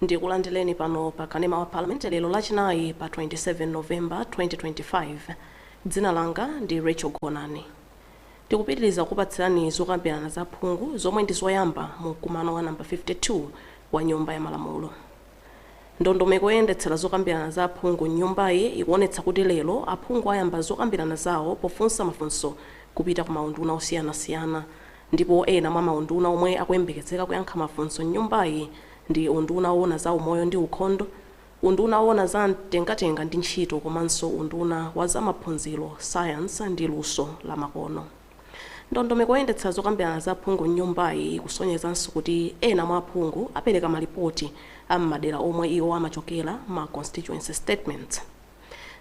Ndikulandireni pano pa kanema wa Parliament lero lachinayi pa 27 November 2025. Dzina langa ndi Rachel Gonani. Tikupitiriza kupatsirani zokambirana za phungu zomwe ndi zoyamba mu mkumano wa namba 52 wa nyumba ya malamulo. Ndondomeko yoyendetsera zokambirana za phungu nyumbayi ikuonetsa kuti lero aphungu ayamba zokambirana zawo pofunsa mafunso kupita ku maunduna osiyanasiyana, ndipo ena mwa maunduna omwe akuyembekezeka kuyankha mafunso nyumbayi ndi unduna owona za umoyo ndi ukhondo, unduna owona za mtengatenga ndi ntchito, komanso unduna wa za maphunziro, science ndi luso la makono. Ndondomeko yoyendetsera zokambirana za phungu nyumbayi ikusonyezanso kuti ena mwa aphungu apereka malipoti am'madera omwe iwo amachokera ma constituency statements,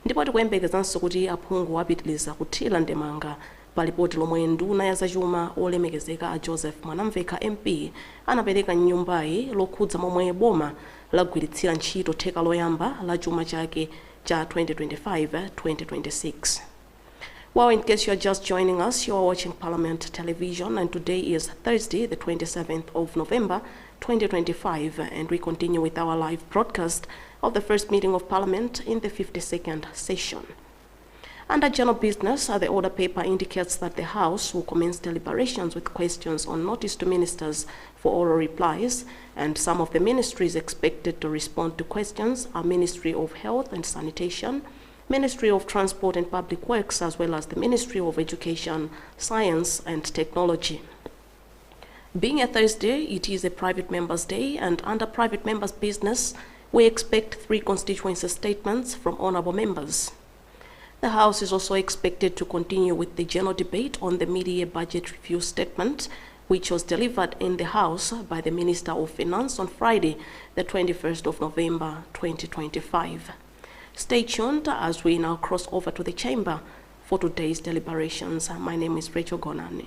ndipo tikuyembekezanso kuti aphungu apitiliza kuthira ndemanga pa lipoti lomwe nduna ya zachuma olemekezeka a Joseph Mwanamveka MP anapereka nyumbayi lokhudza momwe boma lagwiritsira ntchito theka loyamba la chuma chake cha 2025-2026. Well, in case you're just joining us, you're watching Parliament Television, and today is Thursday, the 27th of November, 2025, and we continue with our live broadcast of the first meeting of Parliament in the 52nd session. Under general business, the order paper indicates that the House will commence deliberations with questions on notice to ministers for oral replies, and some of the ministries expected to respond to questions are Ministry of Health and Sanitation, Ministry of Transport and Public Works, as well as the Ministry of Education, Science and Technology. Being a Thursday, it is a private members' day, and under private members' business, we expect 3 constituency statements from honorable members. The House is also expected to continue with the general debate on the mid-year budget review statement, which was delivered in the House by the Minister of Finance on Friday, the 21st of November, 2025. Stay tuned as we now cross over to the chamber for today's deliberations. My name is Rachel Gonani.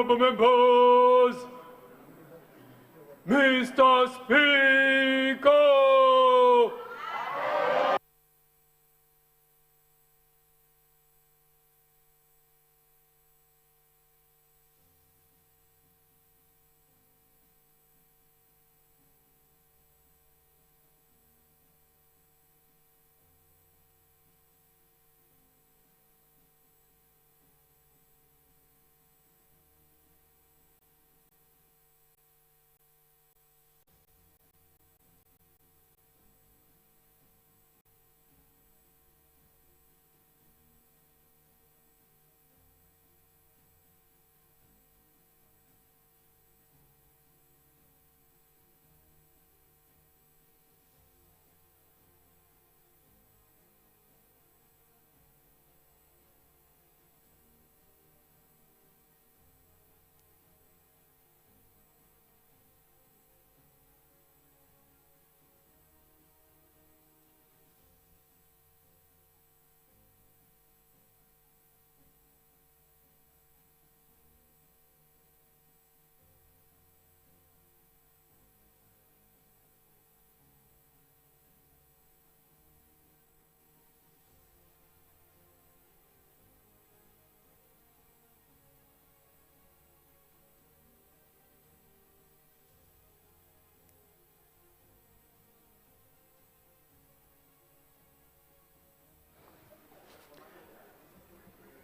Honorable members, Mr. Speaker.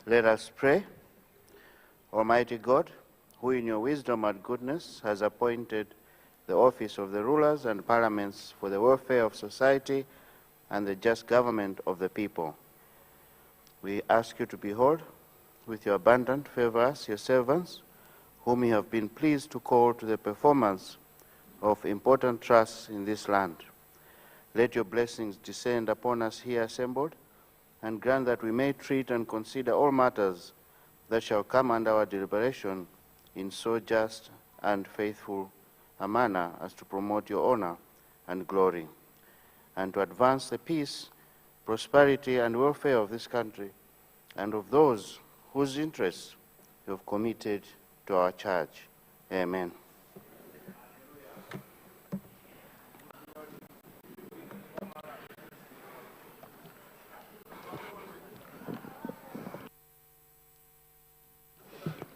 Let us pray. Almighty God, who in your wisdom and goodness has appointed the office of the rulers and parliaments for the welfare of society and the just government of the people, we ask you to behold with your abundant favor us, your servants, whom you have been pleased to call to the performance of important trusts in this land. Let your blessings descend upon us here assembled, and grant that we may treat and consider all matters that shall come under our deliberation in so just and faithful a manner as to promote your honor and glory, and to advance the peace, prosperity, and welfare of this country and of those whose interests you have committed to our charge. Amen.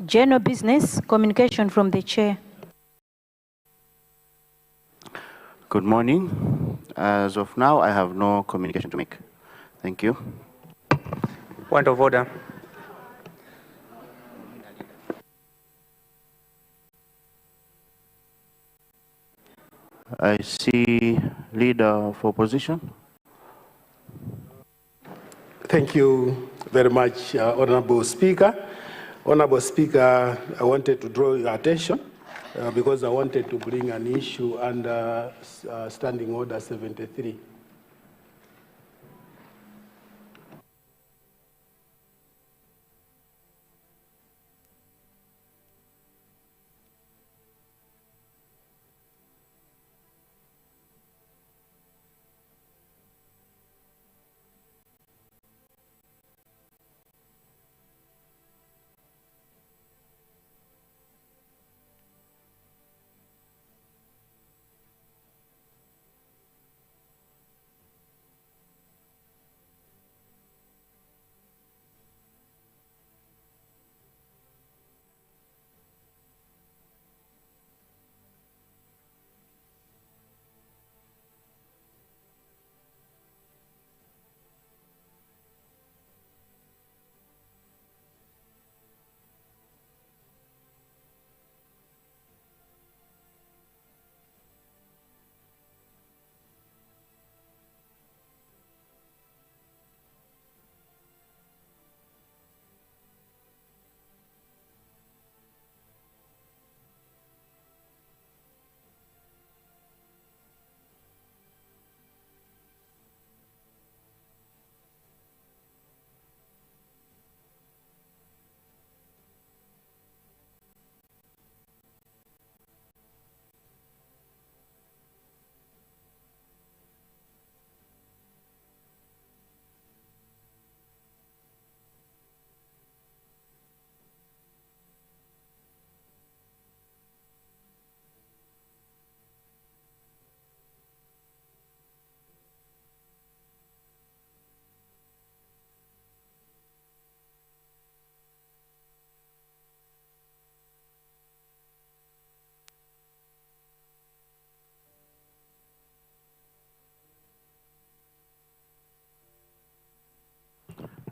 General business, communication from the chair. Good morning. As of now, I have no communication to make. Thank you. Point of order. I see leader of opposition. Thank you very much, Honorable Speaker. Honorable Speaker, I wanted to draw your attention because I wanted to bring an issue under Standing Order 73.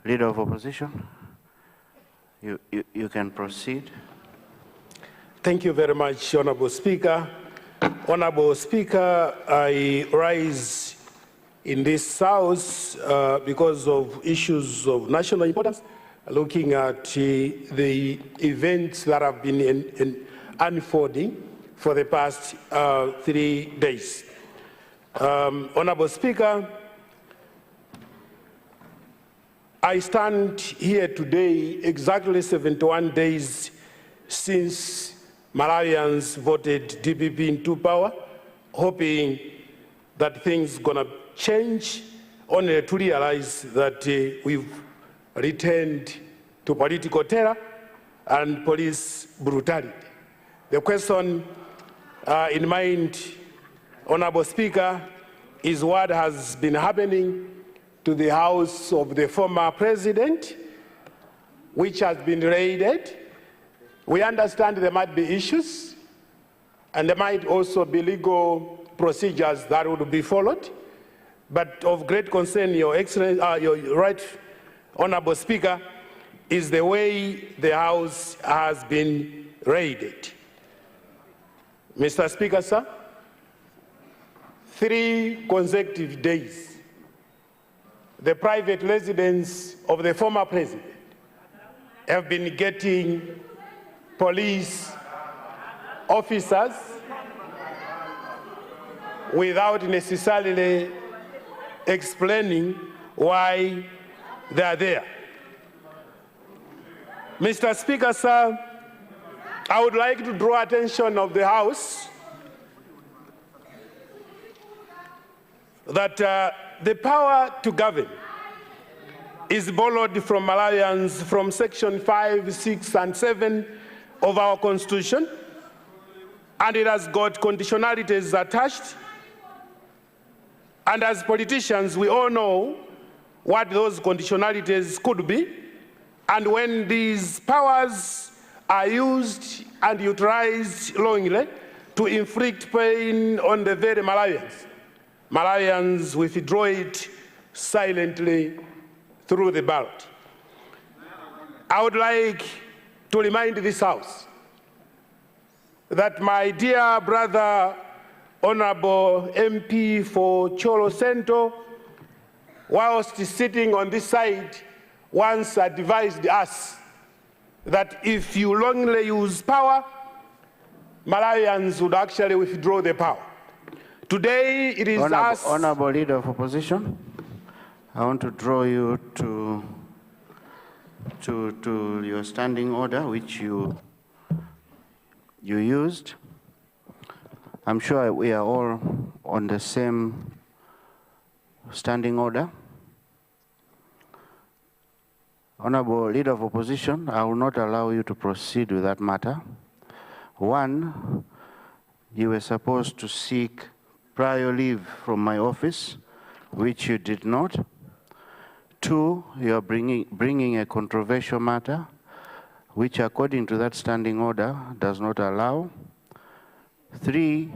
Leader of Opposition, you can proceed. Thank you very much, Honorable Speaker. Honorable Speaker, I rise in this House because of issues of national importance, looking at the events that have been unfolding for the past 3 days. Honorable Speaker, I stand here today exactly 71 days since Malawians voted DPP into power, hoping that things gonna change, only to realize that we've returned to political terror and police brutality. The question in mind, Honorable Speaker, is what has been happening to the house of the former president, which has been raided. We understand there might be issues, and there might also be legal procedures that would be followed. But of great concern, Your Excellency, your right, Honorable Speaker, is the way the House has been raided. Mr. Speaker, sir, 3 consecutive days, the private residence of the former president have been getting police officers without necessarily explaining why they are there. Mr. Speaker, sir, I would like to draw attention of the House that the power to govern is borrowed from Malawians from Section 5, 6, and 7 of our Constitution, and it has got conditionalities attached. And as politicians, we all know what those conditionalities could be, and when these powers are used and utilized wrongly to inflict pain on the very Malawians, Malawians withdraw it silently through the ballot. I would like to remind this House that my dear brother, Honorable MP for Cholo Cento, whilst sitting on this side, once advised us that if you wrongly use power, Malawians would actually withdraw the power. Today, it is us... Honorable Leader of Opposition, I want to draw you to your standing order, which you used. I'm sure we are all on the same standing order. Honorable Leader of Opposition, I will not allow you to proceed with that matter. 1, you were supposed to seek prior leave from my office, which you did not. 2, you are bringing a controversial matter, which according to that standing order does not allow. 3,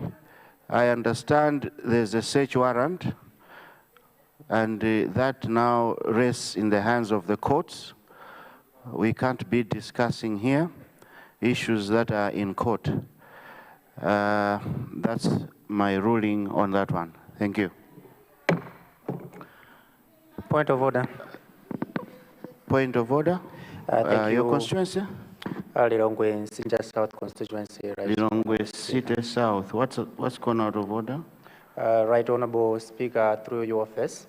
I understand there's a search warrant, and that now rests in the hands of the courts. We can't be discussing here issues that are in court. That's my ruling on that one. Thank you. Point of order. Point of order. Thank you. Your constituency? Lilongwe Sinja South constituency. Right. Lilongwe City South. What's gone out of order? Right Honorable Speaker, through your office,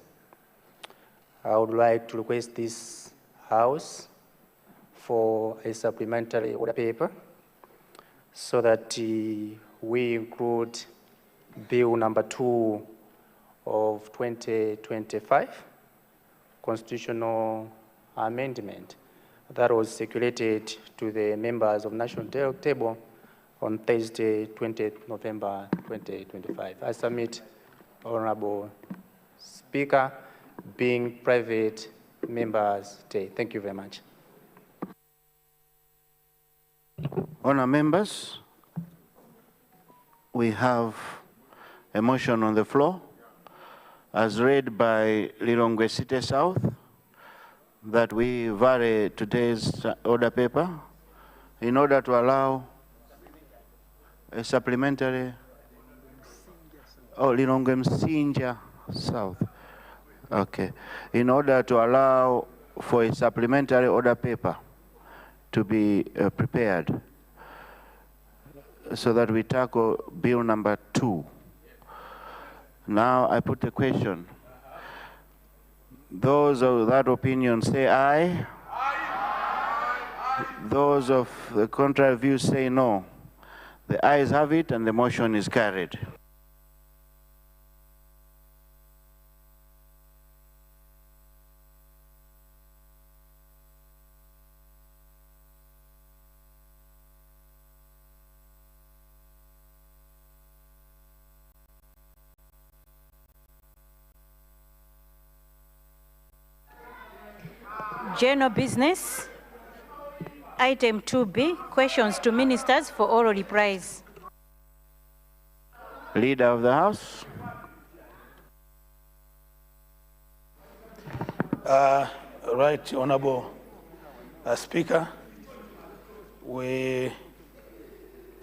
I would like to request this House for a supplementary order paper so that we include Bill number 2 of 2025, constitutional amendment that was circulated to the members of National Table on Thursday, 20th November 2025. I submit, Honorable Speaker, being private members' day. Thank you very much. Honour members, we have a motion on the floor as read by Lilongwe City South. that we vary today's order paper in order to allow a supplementary, Lilongwe Msinja South. Okay. In order to allow for a supplementary order paper to be prepared so that we tackle bill number 2. Now I put the question. Those of that opinion say aye. Aye. Those of the contrary view say no. The ayes have it and the motion is carried. General business. Item 2B, questions to ministers for oral replies. Leader of the House. Right, Honorable Speaker.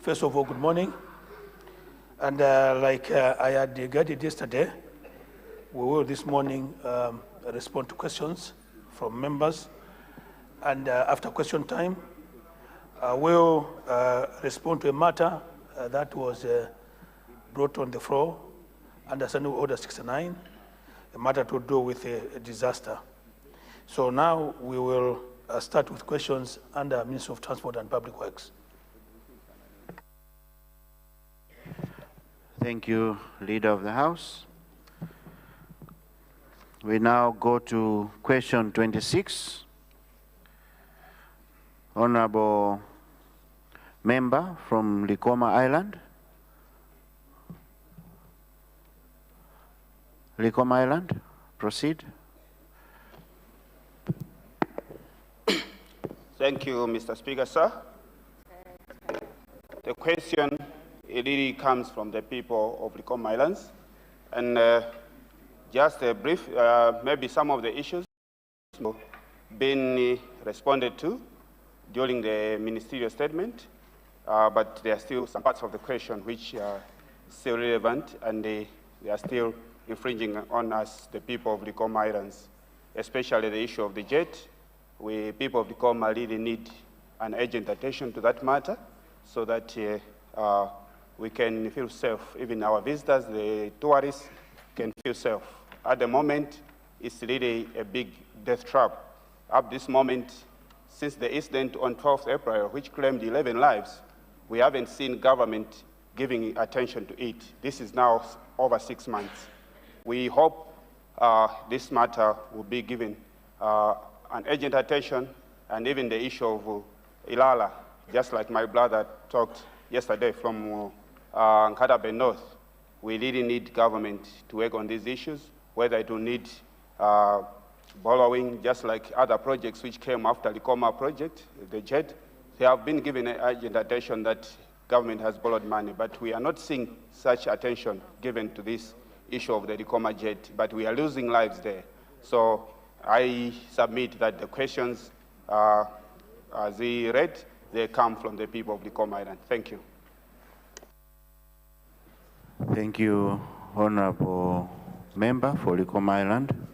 First of all, good morning. And like I had guided yesterday, we will this morning respond to questions from members. And after question time, we'll respond to a matter that was brought on the floor under Standing Order 69, a matter to do with a disaster. So now we will start with questions under Ministry of Transport and Public Works. Thank you, Leader of the House. We now go to question 26. Honorable member from Likoma Island. Likoma Island, proceed. Thank you, Mr. Speaker, sir. The question really comes from the people of Likoma Islands. And just a brief, maybe some of the issues been responded to during the ministerial statement, but there are still some parts of the question which are still relevant, and they are still infringing on us, the people of Likoma Islands, especially the issue of the jet. We, people of Likoma, really need an urgent attention to that matter so that we can feel safe. Even our visitors, the tourists, can feel safe. At the moment, it's really a big death trap. At this moment, since the incident on 12th April, which claimed 11 lives, we haven't seen government giving attention to it. This is now over 6 months. We hope this matter will be given an urgent attention, and even the issue of Ilala, just like my brother talked yesterday from Nkatabe North. We really need government to work on these issues, whether it will need borrowing, just like other projects which came after the Likoma project, the JED. They have been given an urgent attention that government has borrowed money, but we are not seeing such attention given to this issue of the Likoma JED, but we are losing lives there. So I submit that the questions, as he read, they come from the people of Likoma Island. Thank you. Thank you, Honorable Member for Likoma Island.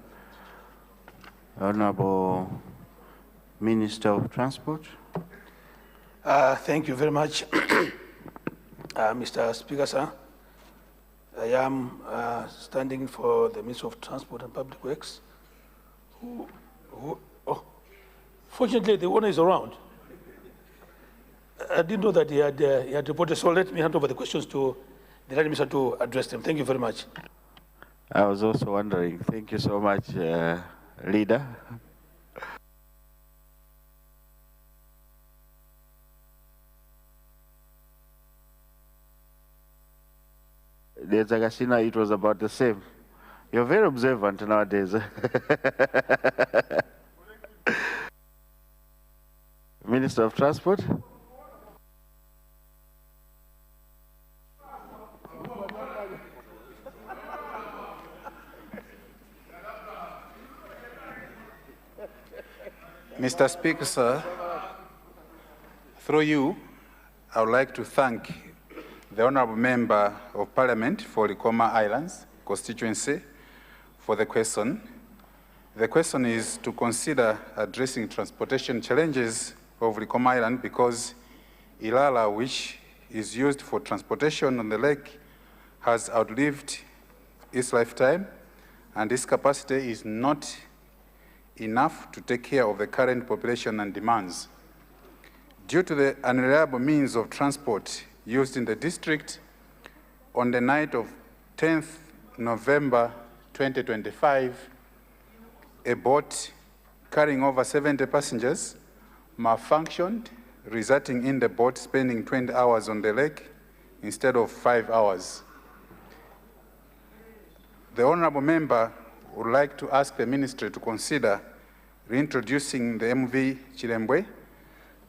Honorable Minister of Transport. Thank you very much, Mr. Speaker, sir. I am standing for the Minister of Transport and Public Works. Fortunately, the owner is around. I didn't know that he had reported, so let me hand over the questions to the Right Minister to address them. Thank you very much. I was also wondering. Thank you so much, Leader. There's Agasina, it was about the same. You're very observant nowadays. Minister of Transport. Mr. Speaker, sir, through you, I would like to thank the Honourable Member of Parliament for Likoma Islands constituency for the question. The question is to consider addressing transportation challenges of Likoma Island because Ilala, which is used for transportation on the lake, has outlived its lifetime, and its capacity is not enough to take care of the current population and demands. Due to the unreliable means of transport used in the district, on the night of 10th November 2025, a boat carrying over 70 passengers malfunctioned, resulting in the boat spending 20 hours on the lake instead of 5 hours. The Honourable Member would like to ask the Ministry to consider reintroducing the MV Chilembwe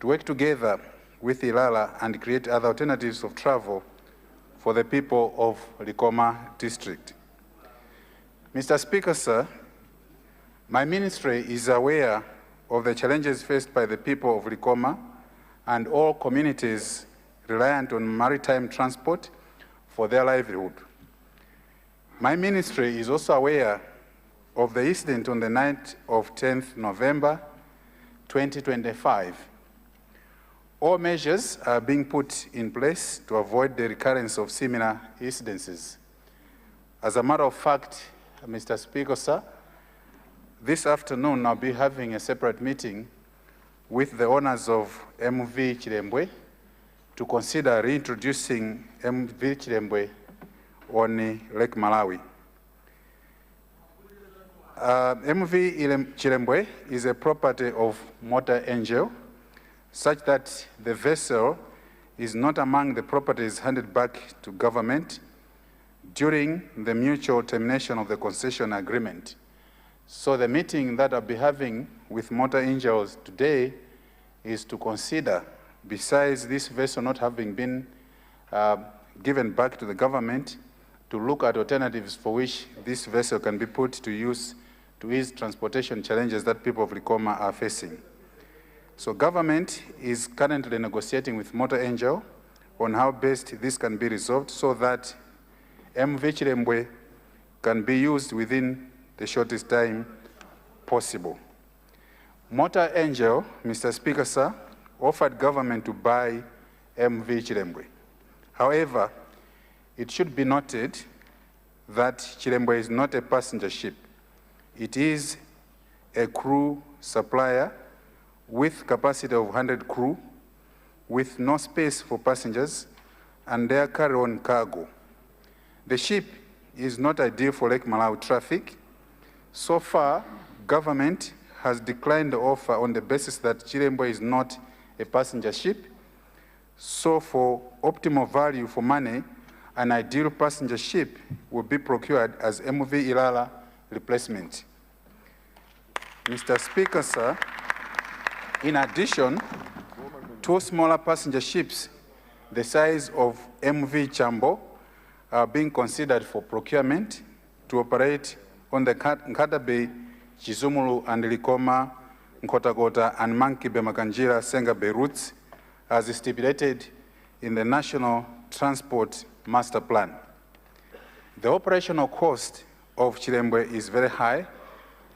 to work together with Ilala and create other alternatives of travel for the people of Likoma district. Mr. Speaker, sir, my ministry is aware of the challenges faced by the people of Likoma and all communities reliant on maritime transport for their livelihood. My ministry is also aware of the incident on the night of 10th November 2025. All measures are being put in place to avoid the recurrence of similar incidences. As a matter of fact, Mr. Speaker, sir, this afternoon I'll be having a separate meeting with the owners of MV Chilembwe to consider reintroducing MV Chilembwe on Lake Malawi. MV Chilembwe is a property of Motor Angel, such that the vessel is not among the properties handed back to government during the mutual termination of the concession agreement. So the meeting that I'll be having with Motor Angels today is to consider, besides this vessel not having been given back to the government, to look at alternatives for which this vessel can be put to use to ease transportation challenges that people of Likoma are facing. So government is currently negotiating with Motor Angel on how best this can be resolved so that MV Chilembwe can be used within the shortest time possible. Motor Angel, Mr. Speaker, sir, offered government to buy MV Chilembwe. However, it should be noted that Chilembwe is not a passenger ship. It is a crew supplier with capacity of 100 crew, with no space for passengers, and their carry-on cargo. The ship is not ideal for Lake Malawi traffic. So far, government has declined the offer on the basis that Chilembwe is not a passenger ship. So for optimal value for money, an ideal passenger ship will be procured as MV Ilala replacement. Mr. Speaker, sir, in addition, two smaller passenger ships the size of MV Chambo are being considered for procurement to operate on the Nkata Bay, Chizumulu and Likoma, Nkotagota and Mankibe Makanjira Senga Bay routes as stipulated in the National Transport Master Plan. The operational cost of Chilembwe is very high.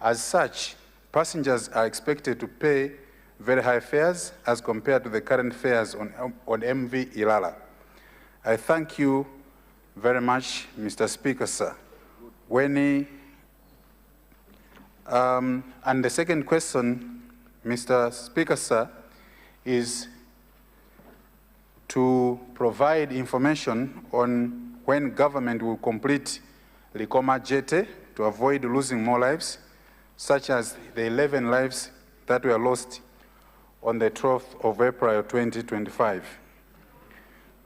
As such, passengers are expected to pay very high fares as compared to the current fares on MV Ilala. I thank you very much, Mr. Speaker, sir. And the second question, Mr. Speaker, sir, is to provide information on when government will complete Likoma Jete to avoid losing more lives, such as the 11 lives that were lost on the 12th of April 2025.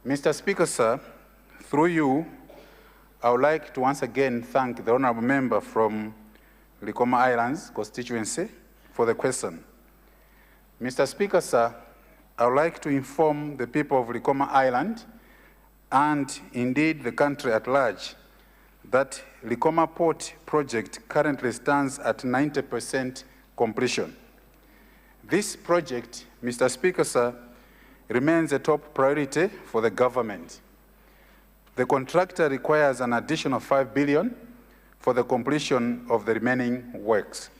Mr. Speaker, sir, through you, I would like to once again thank the Honourable Member from Likoma Islands constituency for the question. Mr. Speaker, sir, I would like to inform the people of Likoma Island and indeed the country at large that Likoma Port project currently stands at 90% completion. This project, Mr. Speaker, sir, remains a top priority for the government. The contractor requires an additional $5 billion for the completion of the remaining works.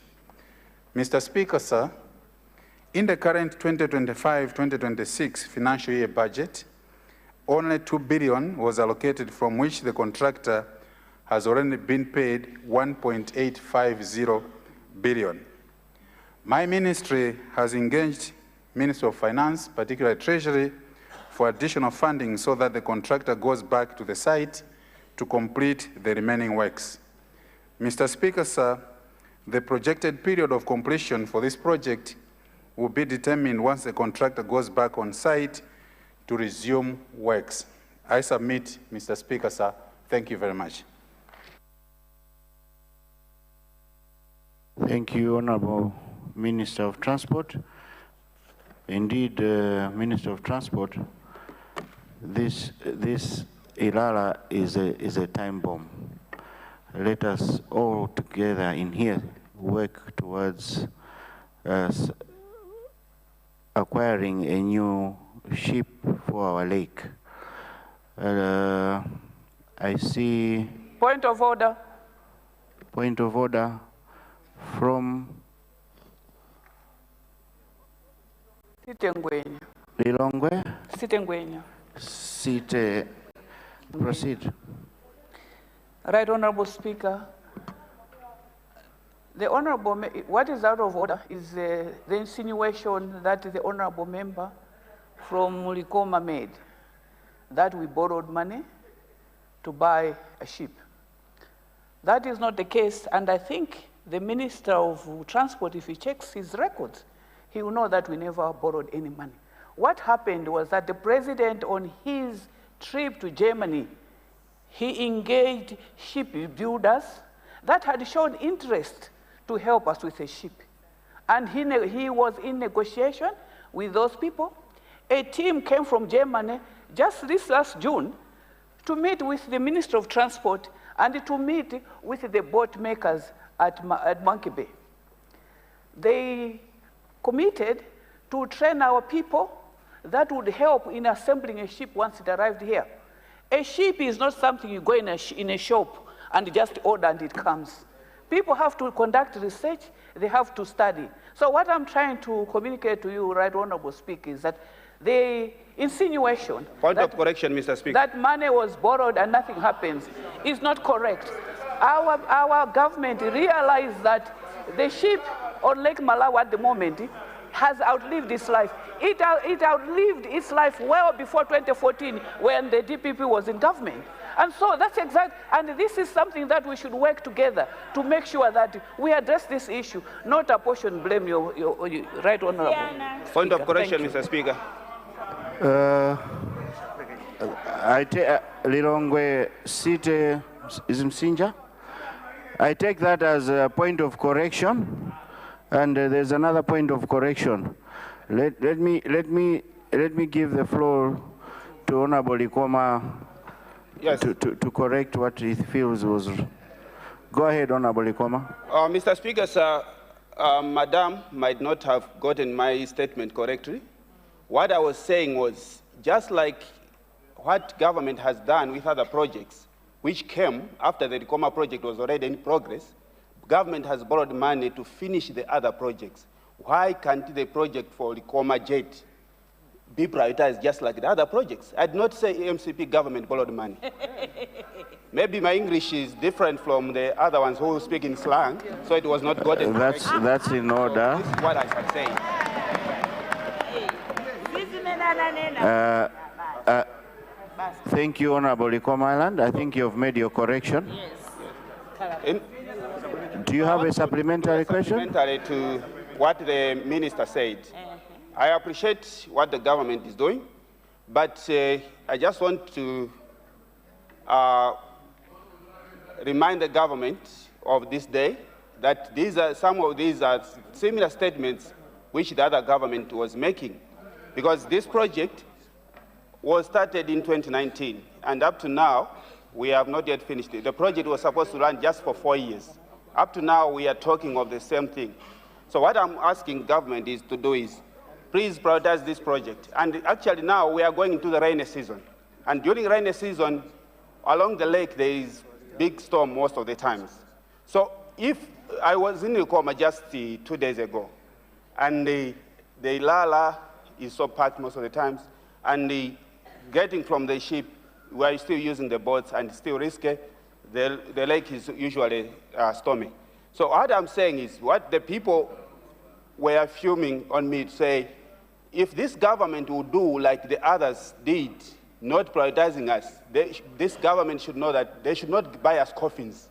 Mr. Speaker, sir, in the current 2025-2026 financial year budget, only $2 billion was allocated, from which the contractor has already been paid $1.850 billion. My ministry has engaged Minister of Finance, particularly Treasury, for additional funding so that the contractor goes back to the site to complete the remaining works. Mr. Speaker, sir, the projected period of completion for this project will be determined once the contractor goes back on site to resume works. I submit, Mr. Speaker, sir. Thank you very much. Thank you, Honorable Minister of Transport. Indeed, Minister of Transport, this Ilala is a time bomb. Let us all together in here work towards acquiring a new ship for our lake. I see. Point of order. Point of order from Sitengwenya. Lilongwe. Sitengwenya. Site. Proceed. Right, Honorable Speaker. The Honorable, what is out of order is the insinuation that the Honorable Member from Likoma made, that we borrowed money to buy a ship. That is not the case, and I think the Minister of Transport, if he checks his records, he will know that we never borrowed any money. What happened was that the President, on his trip to Germany, he engaged ship builders that had shown interest to help us with a ship. And he was in negotiation with those people. A team came from Germany just this last June to meet with the Minister of Transport and to meet with the boat makers at Monkey Bay. They committed to train our people that would help in assembling a ship once it arrived here. A ship is not something you go in a shop and just order and it comes. People have to conduct research, they have to study. So what I'm trying to communicate to you, Right Honorable Speaker, is that the insinuation— Point of correction, Mr. Speaker. —that money was borrowed and nothing happens is not correct. Our government realized that the ship on Lake Malawi at the moment has outlived its life. It outlived its life well before 2014 when the DPP was in government. And so that's exact, and this is something that we should work together to make sure that we address this issue, not apportion blame, your Right Honorable. Point of correction, Mr. Speaker. I take Lilongwe City is Msinja. I take that as a point of correction, and there's another point of correction. Let me give the floor to Honorable Likoma. Yes. To correct what he feels was. Go ahead, Honorable Likoma. Mr. Speaker, sir, Madam might not have gotten my statement correctly. What I was saying was, just like what government has done with other projects, which came after the Likoma project was already in progress, government has borrowed money to finish the other projects. Why can't the project for Likoma Jet be prioritized just like the other projects? I did not say MCP government borrowed money. Maybe my English is different from the other ones who speak in slang, so it was not gotten. That's in order. So this is what I am saying. Thank you, Honorable Likoma Island. I think you've made your correction. Yes. Do you have a supplementary question? Supplementary to what the minister said. I appreciate what the government is doing, but I just want to remind the government of this day that some of these are similar statements which the other government was making, because this project was started in 2019, and up to now, we have not yet finished it. The project was supposed to run just for 4 years. Up to now, we are talking of the same thing. So what I'm asking government is to do is, please prioritize this project. And actually now we are going into the rainy season. And during rainy season, along the lake, there is big storm most of the times. So if I was in Likoma just 2 days ago, and the Ilala is so packed most of the times, and getting from the ship, we are still using the boats and still risky. The lake is usually stormy. So what I'm saying is, what the people were fuming on me to say, if this government will do like the others did, not prioritizing us, this government should know that they should not buy us coffins,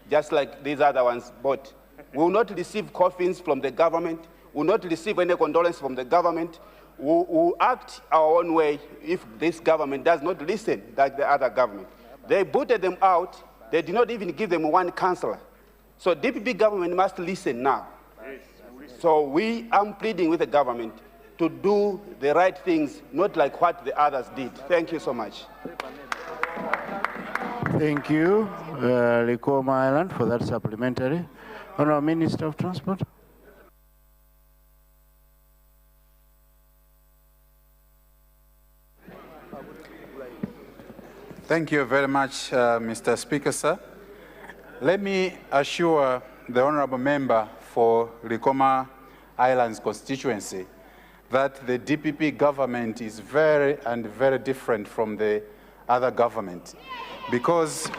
just like these other ones bought. We will not receive coffins from the government. We will not receive any condolence from the government. We will act our own way if this government does not listen like the other government. They booted them out. They did not even give them one councillor. So DPP government must listen now. So I'm pleading with the government to do the right things, not like what the others did. Thank you so much. Thank you, Likoma Island, for that supplementary. Honourable Minister of Transport. Thank you very much, Mr. Speaker, sir. Let me assure the honourable member for Likoma Islands constituency that the DPP government is very different from the other government, because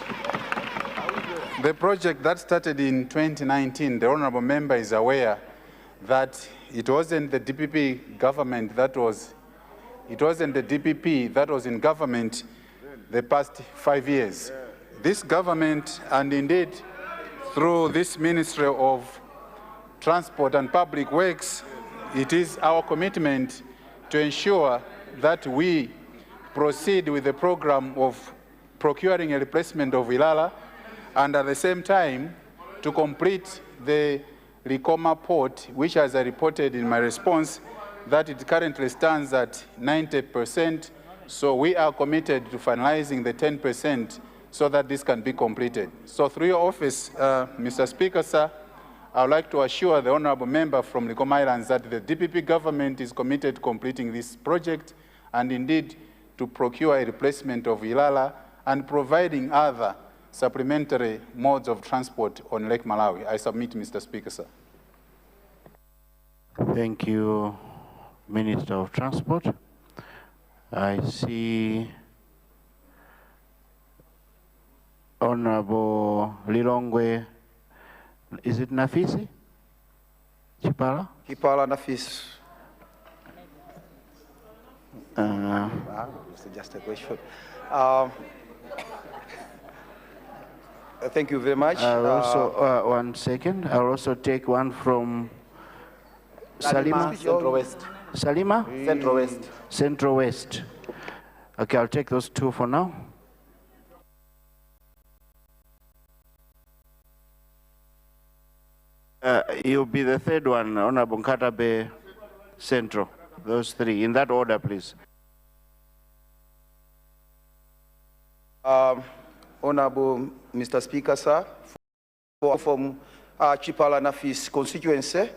the project that started in 2019, the honourable member is aware that it wasn't the DPP government that was, in government the past 5 years. This government, and indeed through this Ministry of Transport and Public Works, it is our commitment to ensure that we proceed with the program of procuring a replacement of Ilala, and at the same time to complete the Likoma port, which, as I reported in my response, that it currently stands at 90%. So we are committed to finalizing the 10% so that this can be completed. So through your office, Mr. Speaker, sir, I would like to assure the honourable member from Likoma Islands that the DPP government is committed to completing this project and indeed to procure a replacement of Ilala and providing other supplementary modes of transport on Lake Malawi. I submit, Mr. Speaker, sir. Thank you, Minister of Transport. I see Honorable Lilongwe. Is it Nafisi? Chipala? Chipala Nafis. It's just a question. Thank you very much. Also, 1 second. I'll also take one from Salima. Central West. Salima? Central West. Central West. Okay, I'll take those two for now. You'll be the third one, Honorable Nkatabe Central. Those three, in that order, please. Honorable Mr. Speaker, sir, from Chipala Nafis constituency,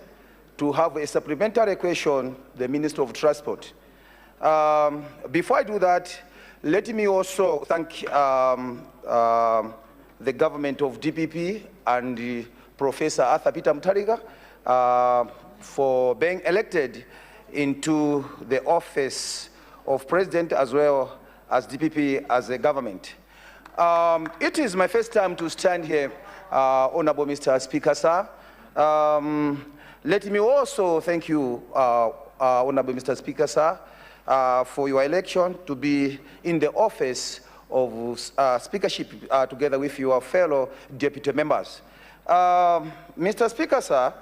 to have a supplementary question, the Minister of Transport. Before I do that, let me also thank the government of DPP and Professor Arthur Peter Mutariga for being elected into the office of President as well as DPP as a government. It is my first time to stand here, Honorable Mr. Speaker, sir. Let me also thank you, Honorable Mr. Speaker, sir, for your election to be in the office of speakership together with your fellow deputy members. Mr. Speaker, sir,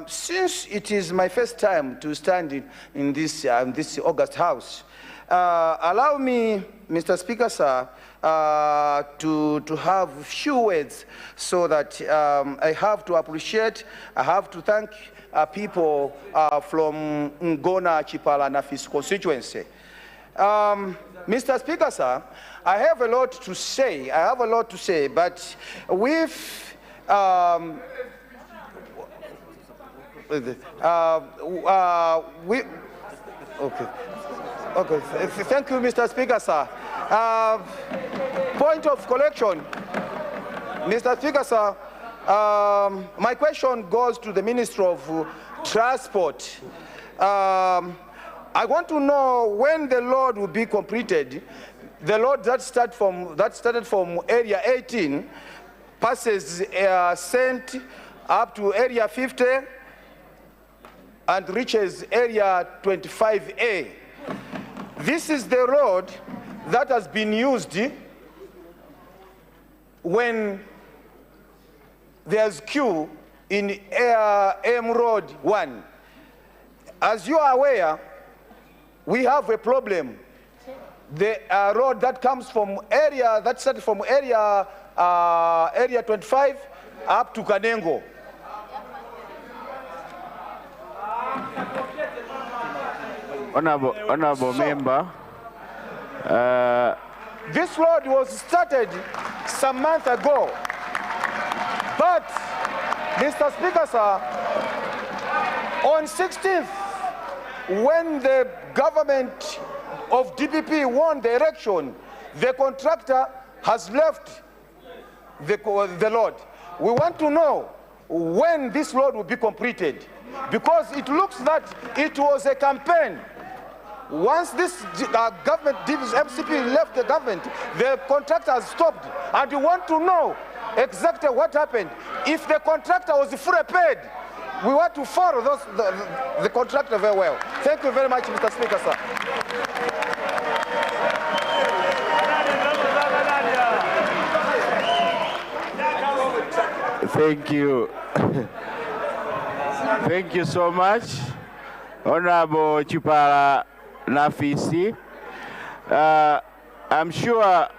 since it is my first time to stand in this August House, allow me, Mr. Speaker, sir, to have few words so that I have to appreciate, I have to thank people from Ngona Chipala Nafis constituency. Mr. Speaker, sir, I have a lot to say, but with Okay, thank you, Mr. Speaker, sir. Point of correction, Mr. Speaker, sir. My question goes to the Minister of Transport. I want to know when the road will be completed. The road that started from area 18 passes Saint up to area 50 and reaches area 25A. This is the road that has been used when there's queue in AM Road 1. As you are aware, we have a problem. The road that comes from area, that started from area 25 up to Kanengo. Honorable member. This road was started some months ago. But, Mr. Speaker, sir, on 16th, when the government of DPP won the election, the contractor has left the road. We want to know when this road will be completed, because it looks that it was a campaign. Once this government, MCP left the government, the contractor has stopped, and we want to know exactly what happened. If the contractor was fully paid, we want to follow the contractor very well. Thank you very much, Mr. Speaker, sir. Thank you. Thank you so much, Honorable Chipala Nafisi. I'm sure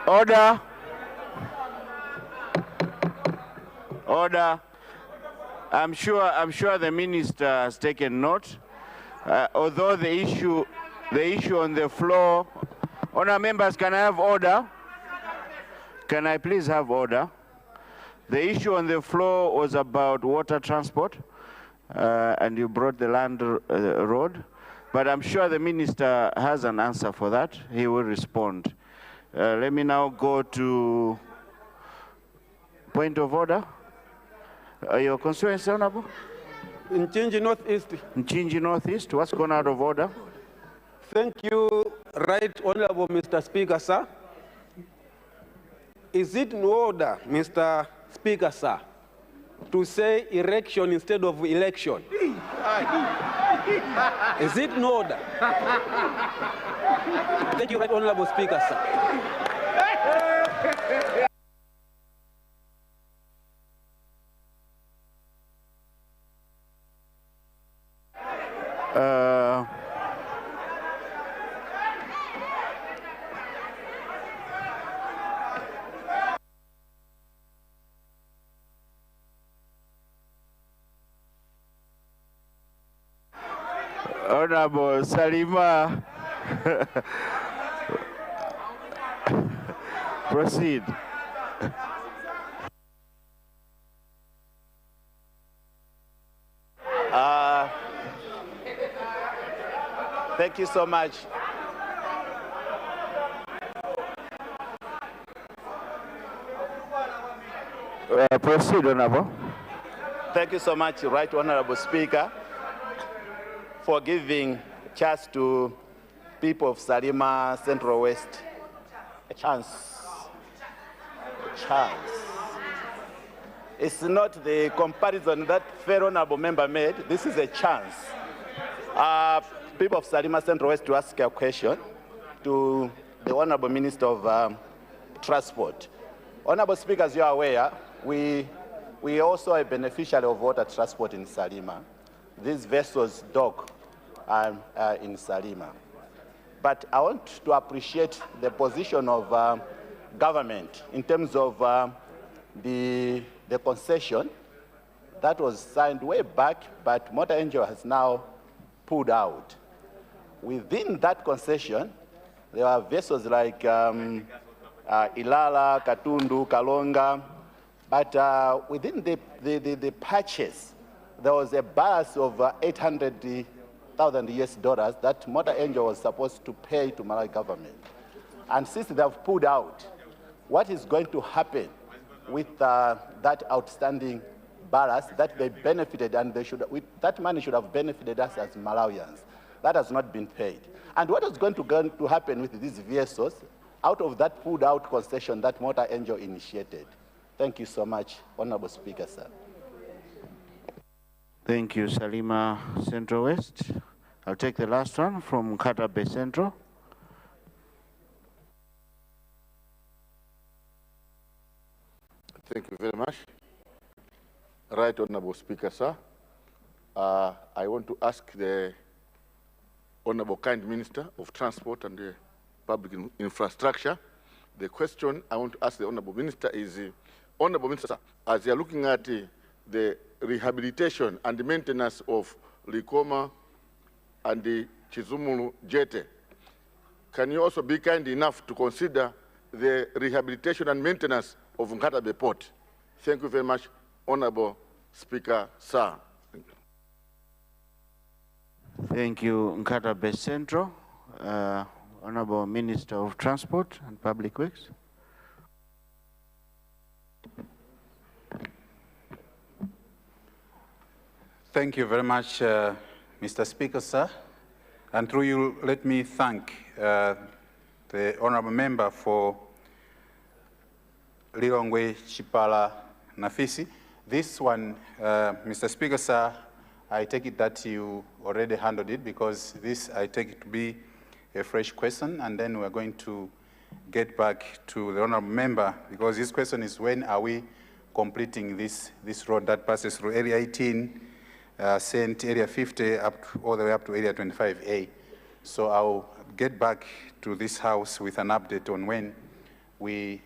order. I'm sure the minister has taken note. Although the issue on the floor, honourable members, can I have order? Can I please have order? The issue on the floor was about water transport, and you brought the land road. But I'm sure the minister has an answer for that. He will respond. Let me now go to point of order. Your constituency, Honorable? Nchinji Northeast. Nchinji Northeast, what's gone out of order? Thank you, Right Honorable Mr. Speaker, sir. Is it in order, Mr. Speaker, sir, to say erection instead of election? Is it in order? Thank you, Right Honorable Speaker, sir. Honorable Salima, proceed. Thank you so much. Proceed, Honorable. Thank you so much, Right Honorable Speaker, for giving chance to people of Salima Central West a chance. A chance. It's not the comparison that fellow honorable member made. This is a chance. People of Salima Central West to ask a question to the Honorable Minister of Transport. Honorable Speaker, as you are aware, we also are a beneficiary of water transport in Salima. These vessels dock in Salima. But I want to appreciate the position of government in terms of the concession that was signed way back, but Motor Angel has now pulled out. Within that concession, there are vessels like Ilala, Katundu, Kalonga, but within the patches, there was a balance of 800,000 US dollars that Motor Angel was supposed to pay to Malawi government. And since they have pulled out, what is going to happen with that outstanding balance that they benefited, and that money should have benefited us as Malawians? That has not been paid. And what is going to happen with these vessels out of that pulled out concession that Motor Angel initiated? Thank you so much, Honorable Speaker, sir. Thank you, Salima Central West. I'll take the last one from Nkata Bay Central. Thank you very much. Right Honorable Speaker, sir. I want to ask the Honorable Kind Minister of Transport and Public Infrastructure. The question I want to ask the Honorable Minister is, Honorable Minister, sir, as you are looking at the rehabilitation and the maintenance of Likoma and the Chizumulu Jete, can you also be kind enough to consider the rehabilitation and maintenance of Nkata Bay Port? Thank you very much, Honorable Speaker, sir. Thank you, Nkata Bay Central. Honorable Minister of Transport and Public Works. Thank you very much, Mr. Speaker, sir. And through you, let me thank the honorable member for Lilongwe Chipala Nafisi. This one, Mr. Speaker, sir, I take it that you already handled it, because this I take it to be a fresh question, and then we're going to get back to the honorable member, because this question is, when are we completing this road that passes through Area 18, St. Area 50, all the way up to Area 25A. So I'll get back to this House with an update on when we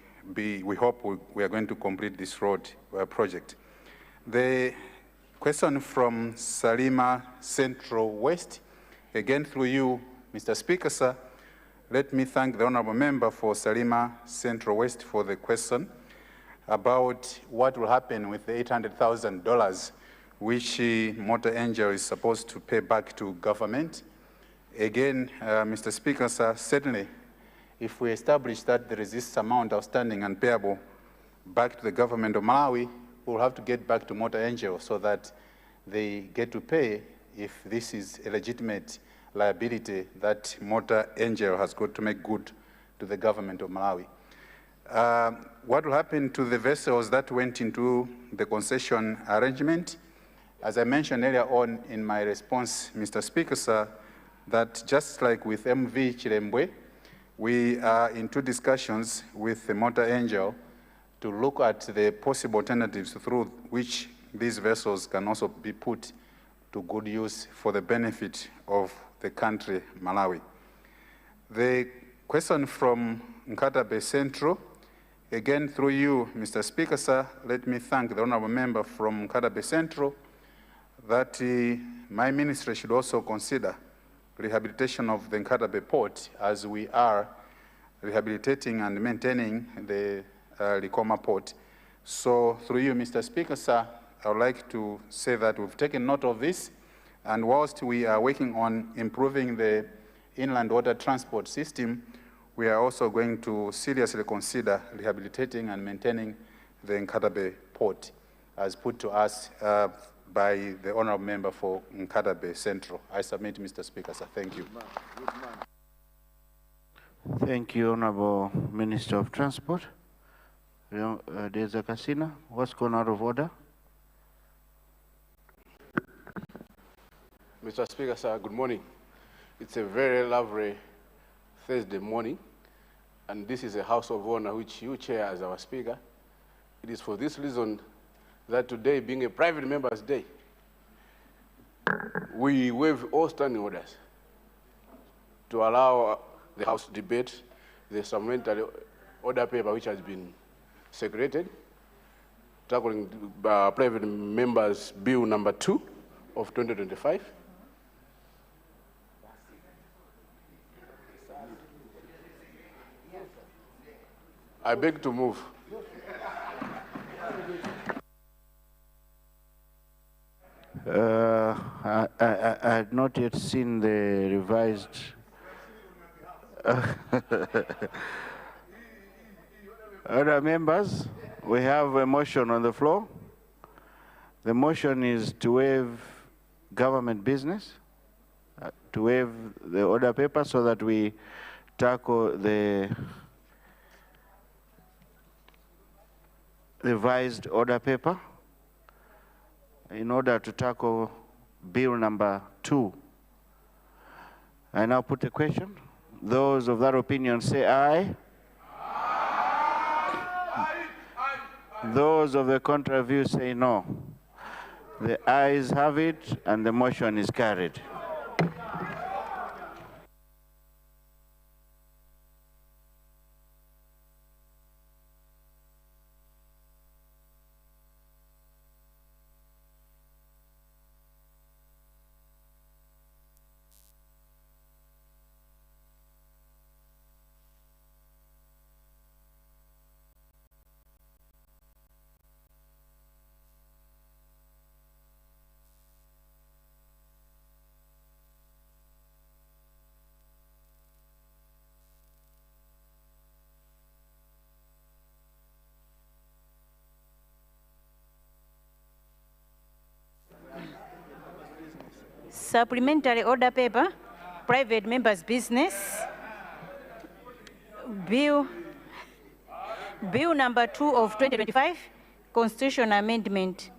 hope we are going to complete this road project. The question from Salima Central West, again through you, Mr. Speaker, sir, let me thank the honorable member for Salima Central West for the question about what will happen with the $800,000 which Motor Angel is supposed to pay back to government. Again, Mr. Speaker, sir, certainly, if we establish that there is this amount outstanding and payable back to the government of Malawi, we'll have to get back to Motor Angel so that they get to pay if this is a legitimate liability that Motor Angel has got to make good to the government of Malawi. What will happen to the vessels that went into the concession arrangement? As I mentioned earlier on in my response, Mr. Speaker, sir, that just like with MV Chilembwe, we are into discussions with the Motor Angel to look at the possible alternatives through which these vessels can also be put to good use for the benefit of the country, Malawi. The question from Nkata Bay Central, again through you, Mr. Speaker, sir, let me thank the honorable member from Nkata Bay Central that my ministry should also consider rehabilitation of the Nkata Bay Port, as we are rehabilitating and maintaining the Likoma Port. So through you, Mr. Speaker, sir, I would like to say that we've taken note of this, and whilst we are working on improving the inland water transport system, we are also going to seriously consider rehabilitating and maintaining the Nkata Bay Port, as put to us by the honorable member for Nkata Bay Central. I submit, Mr. Speaker, sir. Thank you. Thank you, Honorable Minister of Transport. Deza Kasina, what's gone out of order? Mr. Speaker, sir, good morning. It's a very lovely Thursday morning, and this is a House of Honor which you chair as our Speaker. It is for this reason that today, being a private member's day, we waive all standing orders to allow the House to debate the supplementary order paper which has been secreted, tackling private members' bill number 2 of 2025. I beg to move. I had not yet seen the revised. Other members, we have a motion on the floor. The motion is to waive government business, to waive the order paper so that we tackle the revised order paper in order to tackle bill number 2. I now put a question. Those of that opinion say aye. Those of the contrary view say no. The ayes have it, and the motion is carried. Supplementary order paper, private members' business, bill number 2 of 2025, constitutional amendment.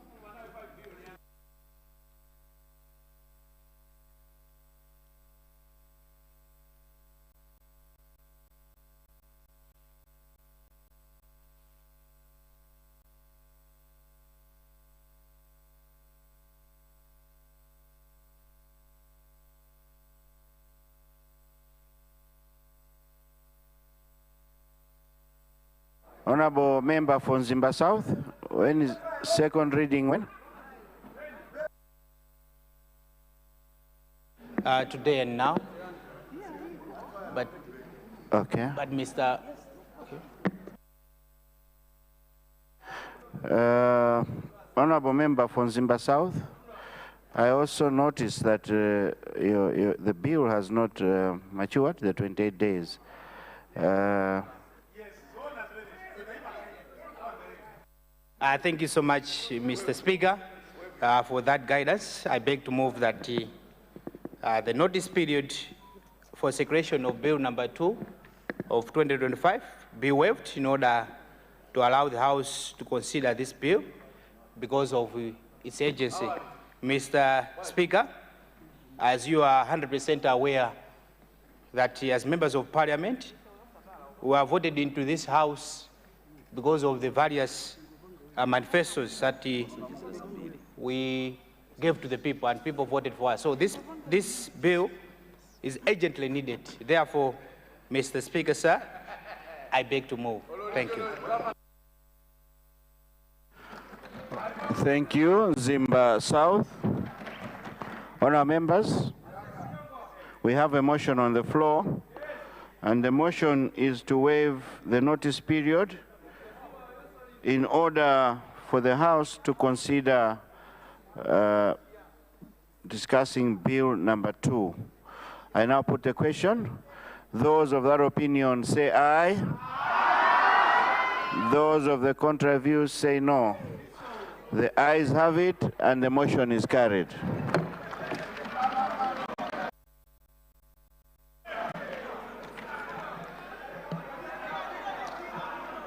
Honorable member for Nzimba South, when is second reading when? Today and now. But okay. But Mr. Honorable member for Nzimba South, I also noticed that the bill has not matured, the 28 days. Thank you so much, Mr. Speaker, for that guidance. I beg to move that the notice period for secretion of bill number 2 of 2025 be waived in order to allow the House to consider this bill because of its urgency. Mr. Speaker, as you are 100% aware that as members of Parliament, we are voted into this House because of the various manifestos that we gave to the people and people voted for us. So this bill is urgently needed. Therefore, Mr. Speaker, sir, I beg to move. Thank you. Thank you, Nzimba South. Honourable members, we have a motion on the floor, and the motion is to waive the notice period in order for the House to consider discussing bill number 2. I now put the question. Those of that opinion say aye. Those of the contrary view say no. The ayes have it, and the motion is carried.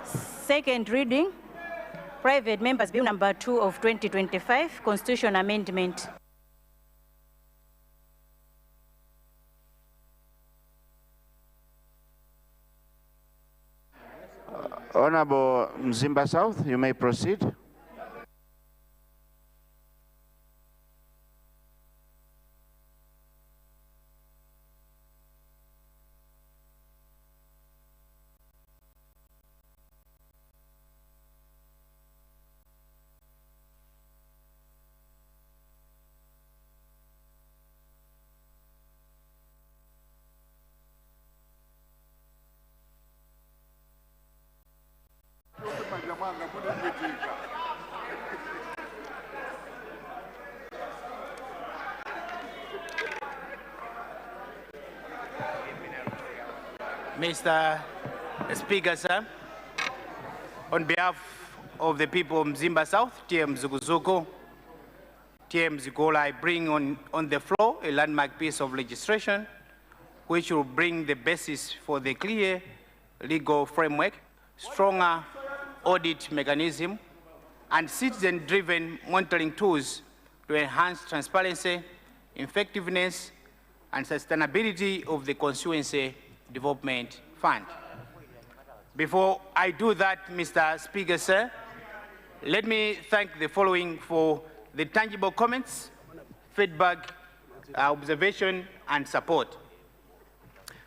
Second reading, private members bill number 2 of 2025, constitutional amendment. Honorable Nzimba South, you may proceed. Mr. Speaker, sir, on behalf of the people of Mzimba South, TM Zuguzugu, TM Zigola, I bring on the floor a landmark piece of legislation which will bring the basis for the clear legal framework, stronger audit mechanism, and citizen-driven monitoring tools to enhance transparency, effectiveness, and sustainability of the Constituency Development Fund. Before I do that, Mr. Speaker, sir, let me thank the following for the tangible comments, feedback, observation, and support.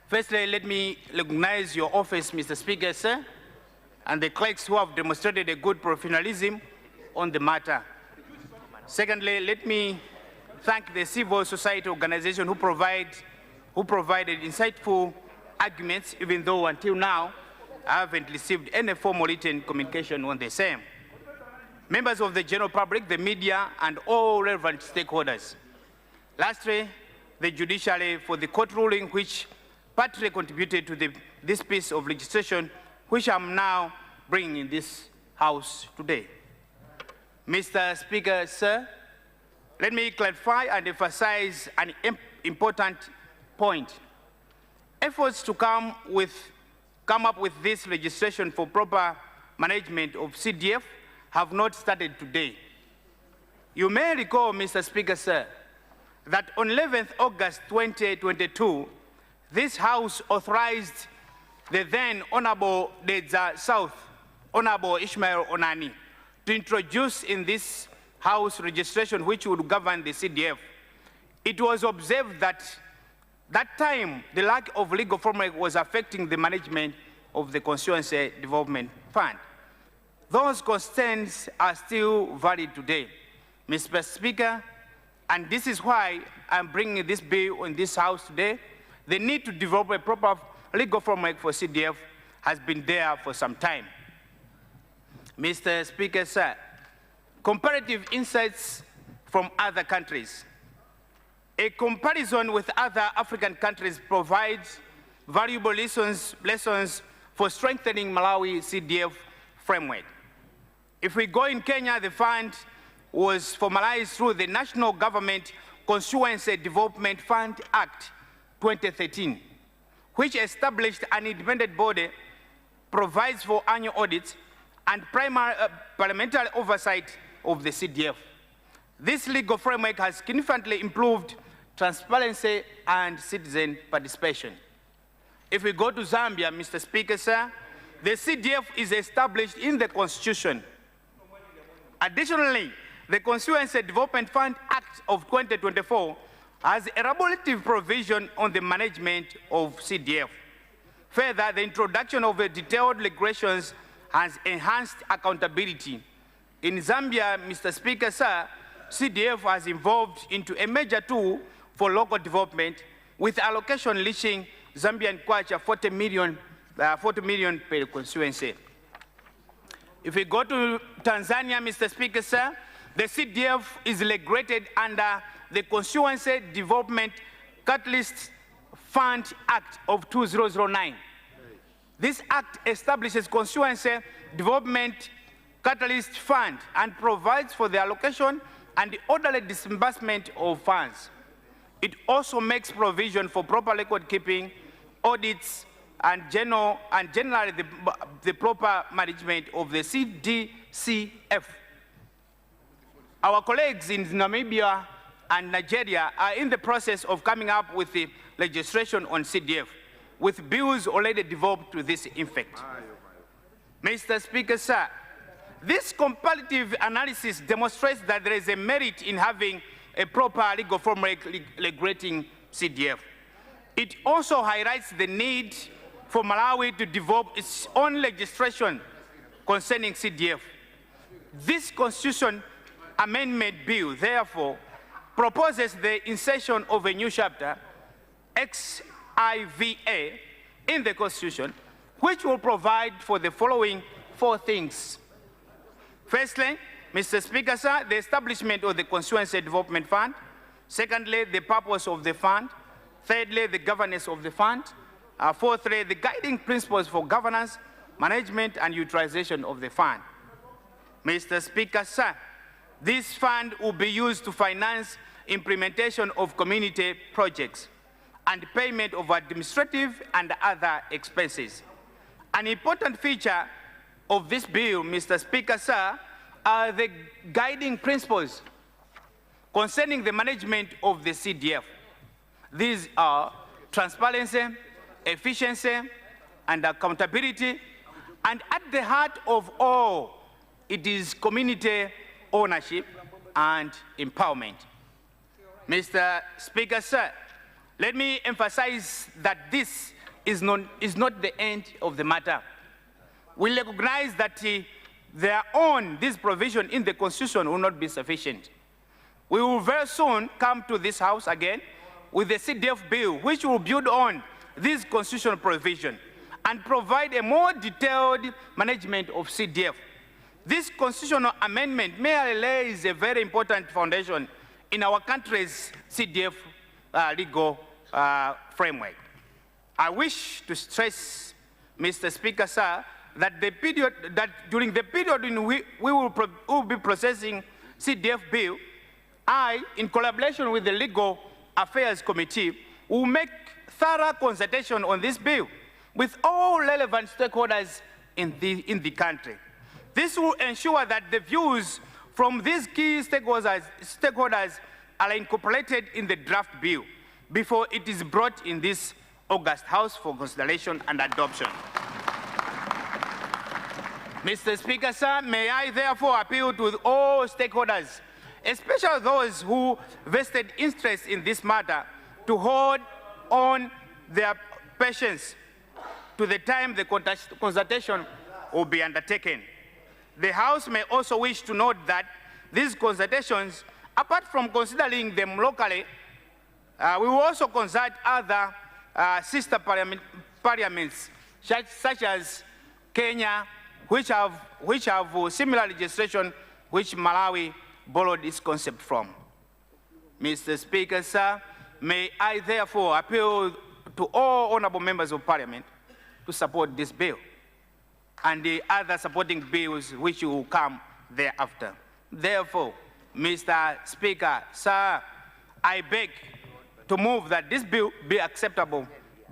Firstly, let me recognize your office, Mr. Speaker, sir, and the clerks who have demonstrated a good professionalism on the matter. Secondly, let me thank the civil society organization who provided insightful arguments, even though until now I haven't received any formal written communication on the same. Members of the general public, the media, and all relevant stakeholders. Lastly, the judiciary for the court ruling which partly contributed to this piece of legislation which I'm now bringing in this House today. Mr. Speaker, sir, let me clarify and emphasize an important point. Efforts to come up with this legislation for proper management of CDF have not started today. You may recall, Mr. Speaker, sir, that on 11th August 2022, this House authorized the then Honorable Dedza South, Honorable Ishmael Onani, to introduce in this House registration which would govern the CDF. It was observed that that time the lack of legal framework was affecting the management of the Constituency Development Fund. Those concerns are still valid today, Mr. Speaker, and this is why I'm bringing this bill in this House today. The need to develop a proper legal framework for CDF has been there for some time. Mr. Speaker, sir, comparative insights from other countries. A comparison with other African countries provides valuable lessons for strengthening Malawi CDF framework. If we go in Kenya, the fund was formalized through the National Government Constituency Development Fund Act 2013, which established an independent body, provides for annual audits, and primary parliamentary oversight of the CDF. This legal framework has significantly improved transparency and citizen participation. If we go to Zambia, Mr. Speaker, sir, the CDF is established in the Constitution. Additionally, the Constituency Development Fund Act of 2024 has a regulative provision on the management of CDF. Further, the introduction of detailed regulations has enhanced accountability. In Zambia, Mr. Speaker, sir, CDF has evolved into a major tool for local development, with allocation reaching Zambian kwacha 40 million per constituency. If we go to Tanzania, Mr. Speaker, sir, the CDF is regulated under the Constituency Development Catalyst Fund Act of 2009. This act establishes Constituency Development Catalyst Fund and provides for the allocation and the orderly disbursement of funds. It also makes provision for proper record keeping, audits, and generally the proper management of the CDCF. Our colleagues in Namibia and Nigeria are in the process of coming up with the legislation on CDF, with bills already developed to this effect. Mr. Speaker, sir, this comparative analysis demonstrates that there is a merit in having a proper legal framework regulating CDF. It also highlights the need for Malawi to develop its own legislation concerning CDF. This Constitution Amendment Bill, therefore, proposes the insertion of a new chapter, XIVA, in the Constitution, which will provide for the following 4 things. Firstly, Mr. Speaker, sir, the establishment of the Constituency Development Fund. Secondly, the purpose of the fund. Thirdly, the governance of the fund. Fourthly, the guiding principles for governance, management, and utilization of the fund. Mr. Speaker, sir, this fund will be used to finance implementation of community projects and payment of administrative and other expenses. An important feature of this bill, Mr. Speaker, sir, are the guiding principles concerning the management of the CDF. These are transparency, efficiency, and accountability, and at the heart of all, it is community ownership and empowerment. Mr. Speaker, sir, let me emphasize that this is not the end of the matter. We recognize that this provision in the Constitution will not be sufficient. We will very soon come to this House again with the CDF bill, which will build on this constitutional provision and provide a more detailed management of CDF. This constitutional amendment merely lays a very important foundation in our country's CDF legal framework. I wish to stress, Mr. Speaker, sir, that during the period in which we will be processing CDF bill, I, in collaboration with the Legal Affairs Committee, will make thorough consultation on this bill with all relevant stakeholders in the country. This will ensure that the views from these key stakeholders are incorporated in the draft bill before it is brought in this August House for consideration and adoption. Mr. Speaker, sir, may I therefore appeal to all stakeholders, especially those who vested interest in this matter, to hold on their patience to the time the consultation will be undertaken. The House may also wish to note that these consultations, apart from considering them locally, we will also consult other sister parliaments, such as Kenya, which have similar legislation which Malawi borrowed its concept from. Mr. Speaker, sir, may I therefore appeal to all honorable members of parliament to support this bill and the other supporting bills which will come thereafter. Therefore, Mr. Speaker, sir, I beg to move that this bill be acceptable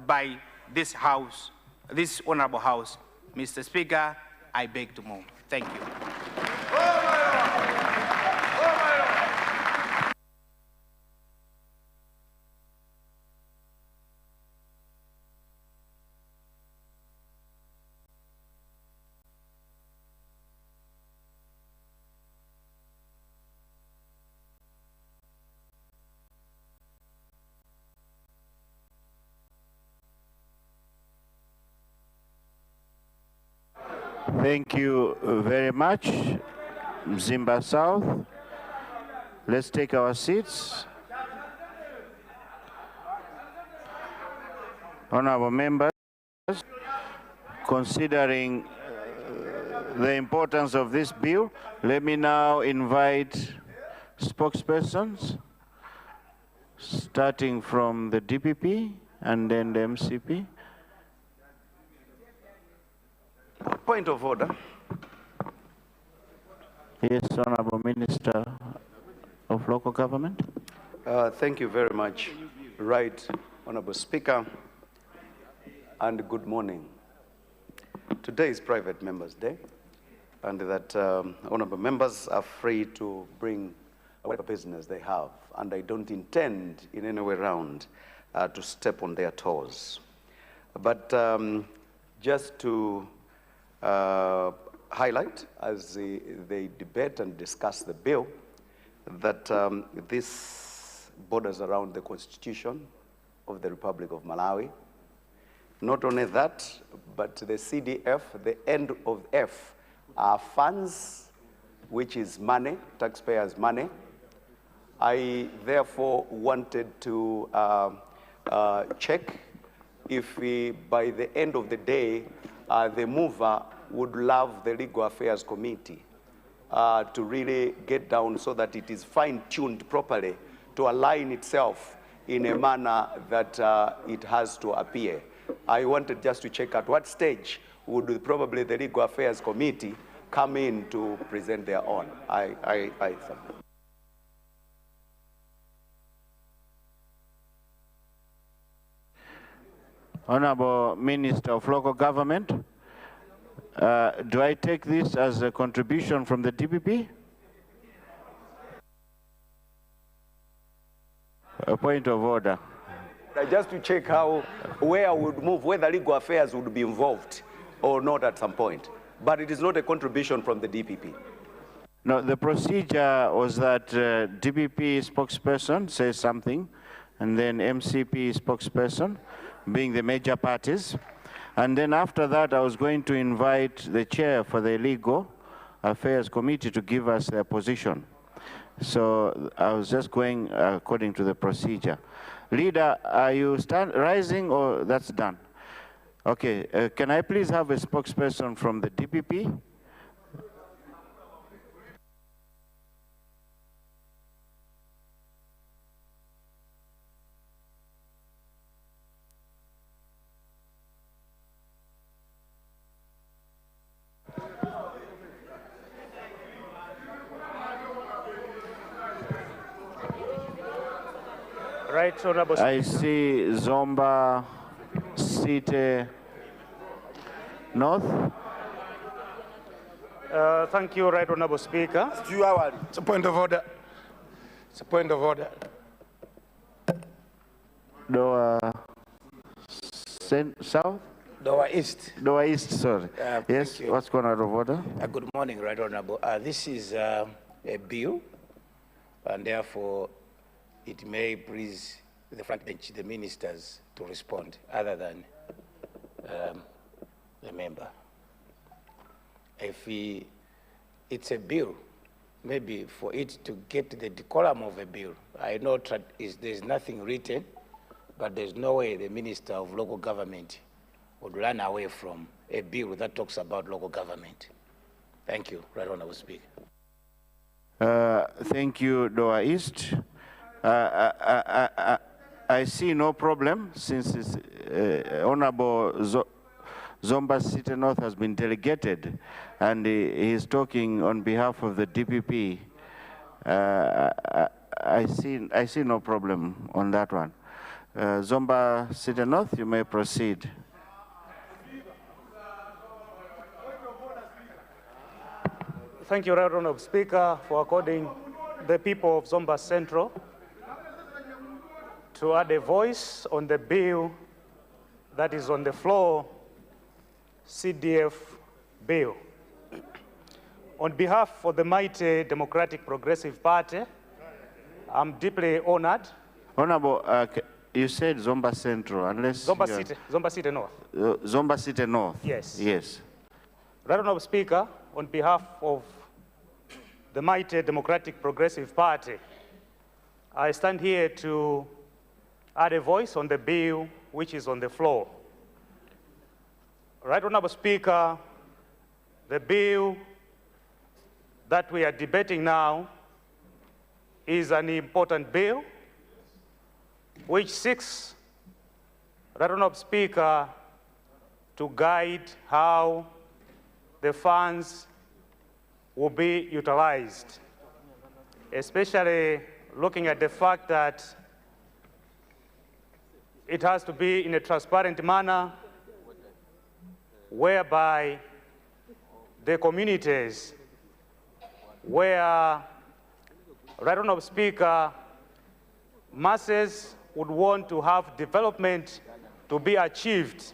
by this House, this honorable House. Mr. Speaker, I beg to move. Thank you. Thank you very much, Mzimba South. Let's take our seats. Honorable members, considering the importance of this bill, let me now invite spokespersons, starting from the DPP and then the MCP. Point of order. Yes, Honorable Minister of Local Government. Thank you very much. Right, Honorable Speaker, and good morning. Today is Private Members' Day, and that honorable members are free to bring whatever business they have, and I don't intend in any way around to step on their toes. But just to highlight, as they debate and discuss the bill, that this borders around the Constitution of the Republic of Malawi. Not only that, but the CDF, the end of F, are funds, which is money, taxpayers' money. I therefore wanted to check if we, by the end of the day, the mover would love the Legal Affairs Committee to really get down so that it is fine-tuned properly to align itself in a manner that it has to appear. I wanted just to check at what stage would probably the Legal Affairs Committee come in to present their own. I submit. Honorable Minister of Local Government, do I take this as a contribution from the DPP? A point of order. Just to check where I would move, whether Legal Affairs would be involved or not at some point. But it is not a contribution from the DPP. No, the procedure was that DPP spokesperson says something, and then MCP spokesperson, being the major parties. And then after that, I was going to invite the chair for the Legal Affairs Committee to give us their position. So I was just going according to the procedure. Leader, are you rising or that's done? Okay, can I please have a spokesperson from the DPP? Right, Honorable I see Zomba City North. Thank you, Right Honorable Speaker. It's a point of order. It's a point of order. Doa South? Doa East. Doa East, sorry. Yes, what's going out of order? Good morning, Right Honorable. This is a bill, and therefore it may please the front bench, the ministers, to respond other than the member. If it's a bill, maybe for it to get the decorum of a bill, I know there's nothing written, but there's no way the Minister of Local Government would run away from a bill that talks about local government. Thank you, Right Honorable Speaker. Thank you, Doa East. I see no problem since it's, Honorable Zomba City North has been delegated and he is talking on behalf of the DPP. I see no problem on that one. Zomba City North, you may proceed. Thank you, Right Honorable Speaker, for according the people of Zomba Central to add a voice on the bill that is on the floor, CDF bill. On behalf of the mighty Democratic Progressive Party, I'm deeply honored. Honorable, you said Zomba Central, unless Zomba City North. Zomba City North. Yes. Yes. Right Honorable Speaker, on behalf of the mighty Democratic Progressive Party, I stand here to add a voice on the bill which is on the floor. Right Honorable Speaker, the bill that we are debating now is an important bill which seeks, Right Honorable Speaker, to guide how the funds will be utilized, especially looking at the fact that it has to be in a transparent manner whereby the communities where, Right Honorable Speaker, masses would want to have development to be achieved.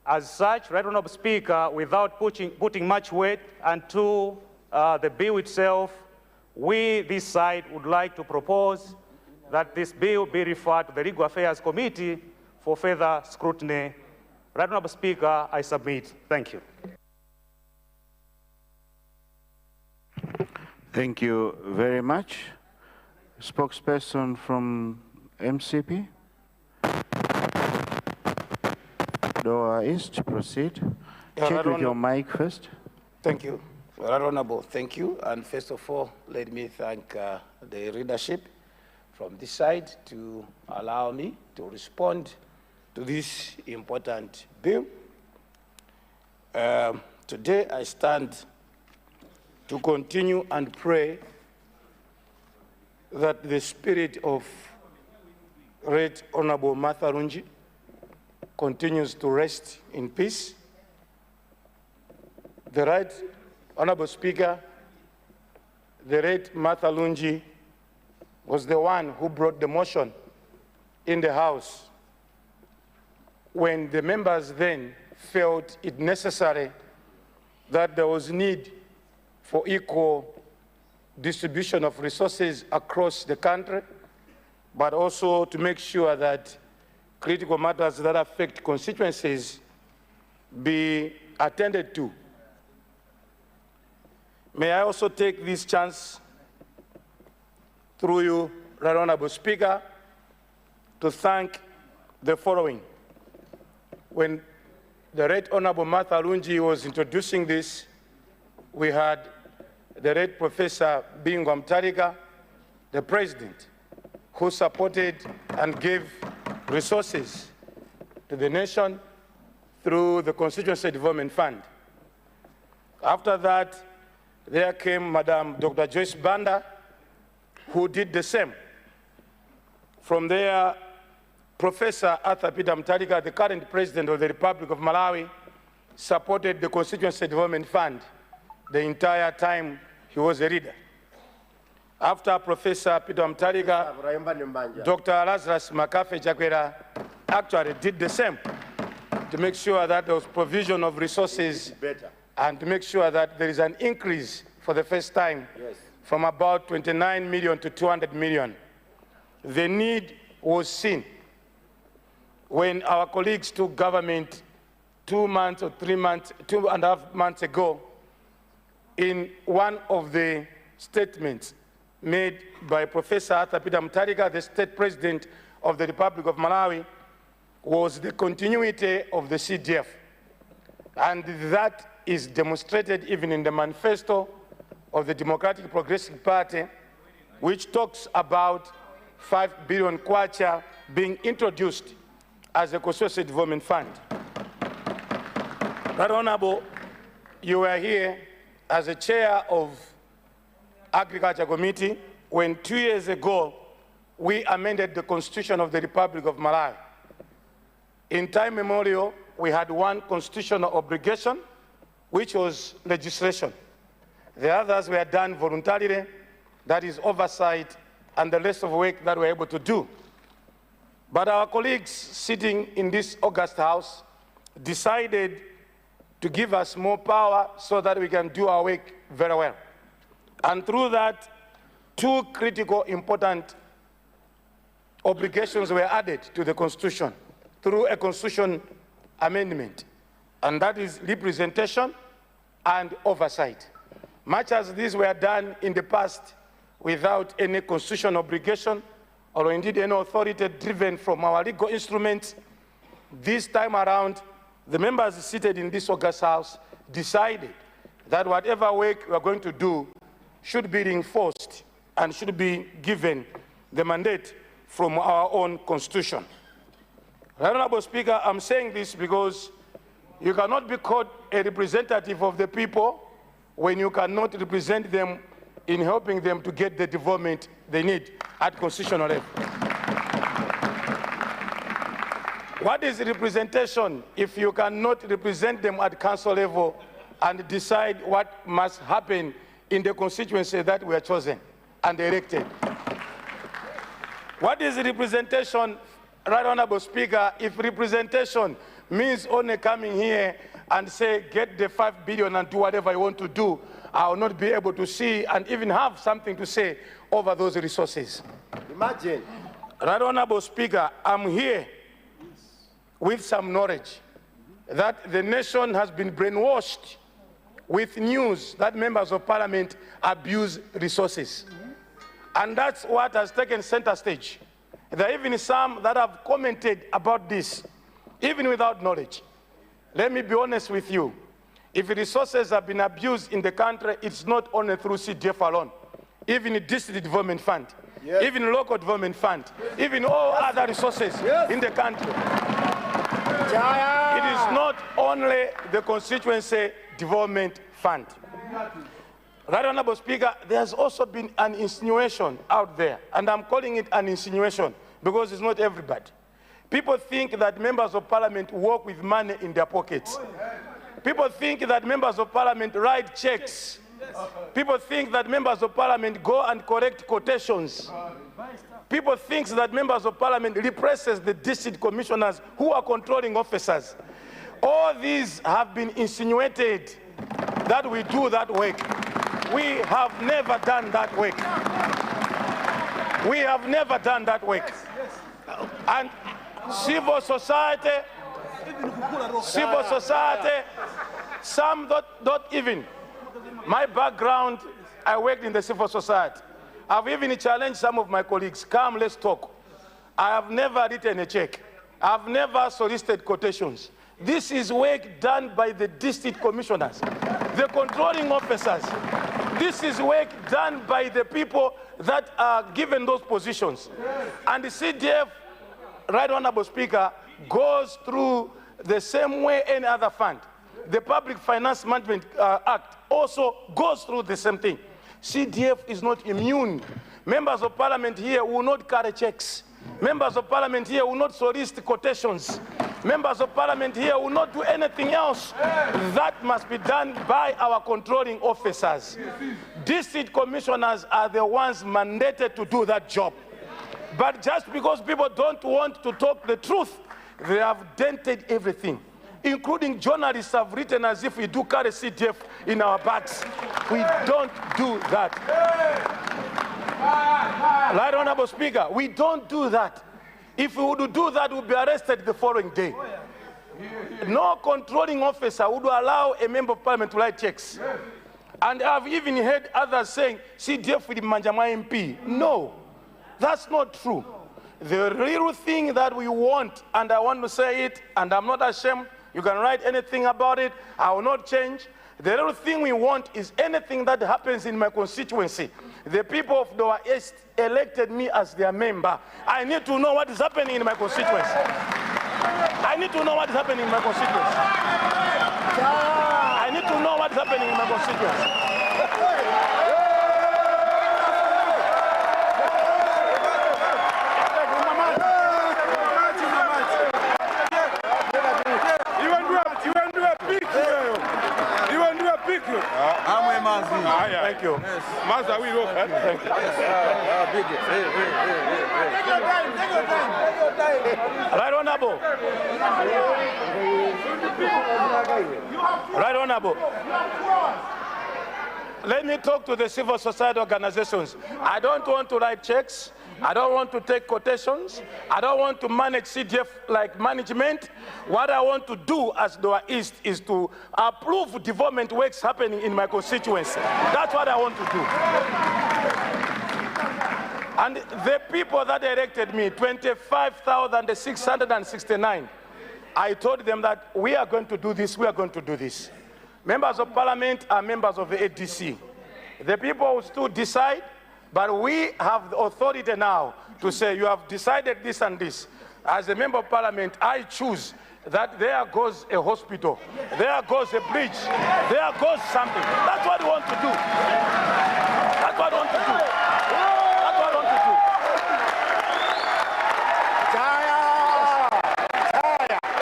As such, Right Honorable Speaker, without putting much weight onto the bill itself, we, this side, would like to propose that this bill be referred to the Legal Affairs Committee for further scrutiny. Right Honorable Speaker, I submit. Thank you. Thank you very much. Spokesperson from MCP. Doa East, proceed. Check with your mic first. Thank you. Right Honorable, thank you. And first of all, let me thank the leadership from this side to allow me to respond to this important bill. Today I stand to continue and pray that the spirit of Right Honorable Martha Lungi continues to rest in peace. The Right Honorable Speaker, the Right Martha Lungi was the one who brought the motion in the House when the members then felt it necessary that there was need for equal distribution of resources across the country, but also to make sure that critical matters that affect constituencies be attended to. May I also take this chance, through you, Right Honorable Speaker, to thank the following. When the Right Honorable Martha Lungi was introducing this, we had the Right Professor Bingwa Mutharika, the President, who supported and gave resources to the nation through the Constituency Development Fund. After that, there came Madam Dr. Joyce Banda, who did the same. From there, Professor Peter Mutharika, the current President of the Republic of Malawi, supported the Constituency Development Fund the entire time he was a leader. After Professor Peter Mutharika, Dr. Lazarus Makafe Chakwera actually did the same to make sure that there was provision of resources and to make sure that there is an increase for the first time from about 29 million to 200 million. The need was seen when our colleagues took government 2 months or 3 months, 2.5 months ago. In one of the statements made by Professor Peter Mutharika, the State President of the Republic of Malawi, was the continuity of the CDF. And that is demonstrated even in the manifesto of the Democratic Progressive Party, which talks about 5 billion kwacha being introduced as a constituency development fund. Right Honorable, you were here as a chair of Agriculture Committee when 2 years ago we amended the Constitution of the Republic of Malawi. In time memorial, we had one constitutional obligation, which was legislation. The others were done voluntarily, that is oversight and the rest of the work that we're able to do. But our colleagues sitting in this august house decided to give us more power so that we can do our work very well. And through that, two critical important obligations were added to the Constitution through a Constitution amendment, and that is representation and oversight. Much as these were done in the past without any constitutional obligation or indeed any authority driven from our legal instruments, this time around, the members seated in this august house decided that whatever work we are going to do should be reinforced and should be given the mandate from our own Constitution. Honorable Speaker, I'm saying this because you cannot be called a representative of the people when you cannot represent them in helping them to get the development they need at constitutional level. What is representation if you cannot represent them at council level and decide what must happen in the constituency that we are chosen and elected? What is representation, Right Honorable Speaker, if representation means only coming here and say, get the 5 billion and do whatever you want to do, I will not be able to see and even have something to say over those resources. Imagine. Right Honorable Speaker, I'm here with some knowledge that the nation has been brainwashed with news that members of parliament abuse resources. And that's what has taken center stage. There are even some that have commented about this, even without knowledge. Let me be honest with you. If resources have been abused in the country, it's not only through CDF alone. Even the district development fund, even local development fund, even all other resources in the country. It is not only the constituency development fund. Right, Honorable Speaker, there's also been an insinuation out there, and I'm calling it an insinuation because it's not everybody. People think that members of parliament work with money in their pockets. People think that members of parliament write checks. People think that members of parliament go and correct quotations. People think that members of parliament represses the district commissioners who are controlling officers. All these have been insinuated that we do that work. We have never done that work. We have never done that work. And civil society, some don't even. My background, I worked in the civil society. I've even challenged some of my colleagues, come, let's talk. I have never written a check. I've never solicited quotations. This is work done by the district commissioners, the controlling officers. This is work done by the people that are given those positions. And the CDF, Right Honorable Speaker, goes through the same way any other fund. The Public Finance Management Act also goes through the same thing. CDF is not immune. Members of parliament here will not carry checks. Members of parliament here will not solicit quotations. Members of parliament here will not do anything else. That must be done by our controlling officers. District commissioners are the ones mandated to do that job. But just because people don't want to talk the truth, they have dented everything. Including journalists have written as if we do carry CDF in our bags. We don't do that. Right, Honorable Speaker, we don't do that. If we would do that, we would be arrested the following day. No controlling officer would allow a member of parliament to write checks. And I've even heard others saying, CDF with Manjama MP. No, that's not true. The real thing that we want, and I want to say it, and I'm not ashamed, you can write anything about it, I will not change. The real thing we want is anything that happens in my constituency. The people of Doha East elected me as their member. I need to know what is happening in my constituency. I need to know what is happening in my constituency. I need to know what is happening in my constituency. Thank you. Master, we look. Thank you. Right Honorable. Right Honorable. Let me talk to the civil society organizations. I don't want to write checks. I don't want to take quotations. I don't want to manage CDF like management. What I want to do as Doha East is to approve development works happening in my constituency. That's what I want to do. And the people that elected me, 25,669, I told them that we are going to do this, we are going to do this. Members of parliament are members of the ADC. The people will still decide, but we have the authority now to say, you have decided this and this. As a member of parliament, I choose that there goes a hospital, there goes a bridge, there goes something. That's what we want to do. That's what I want to do. That's what I want to do.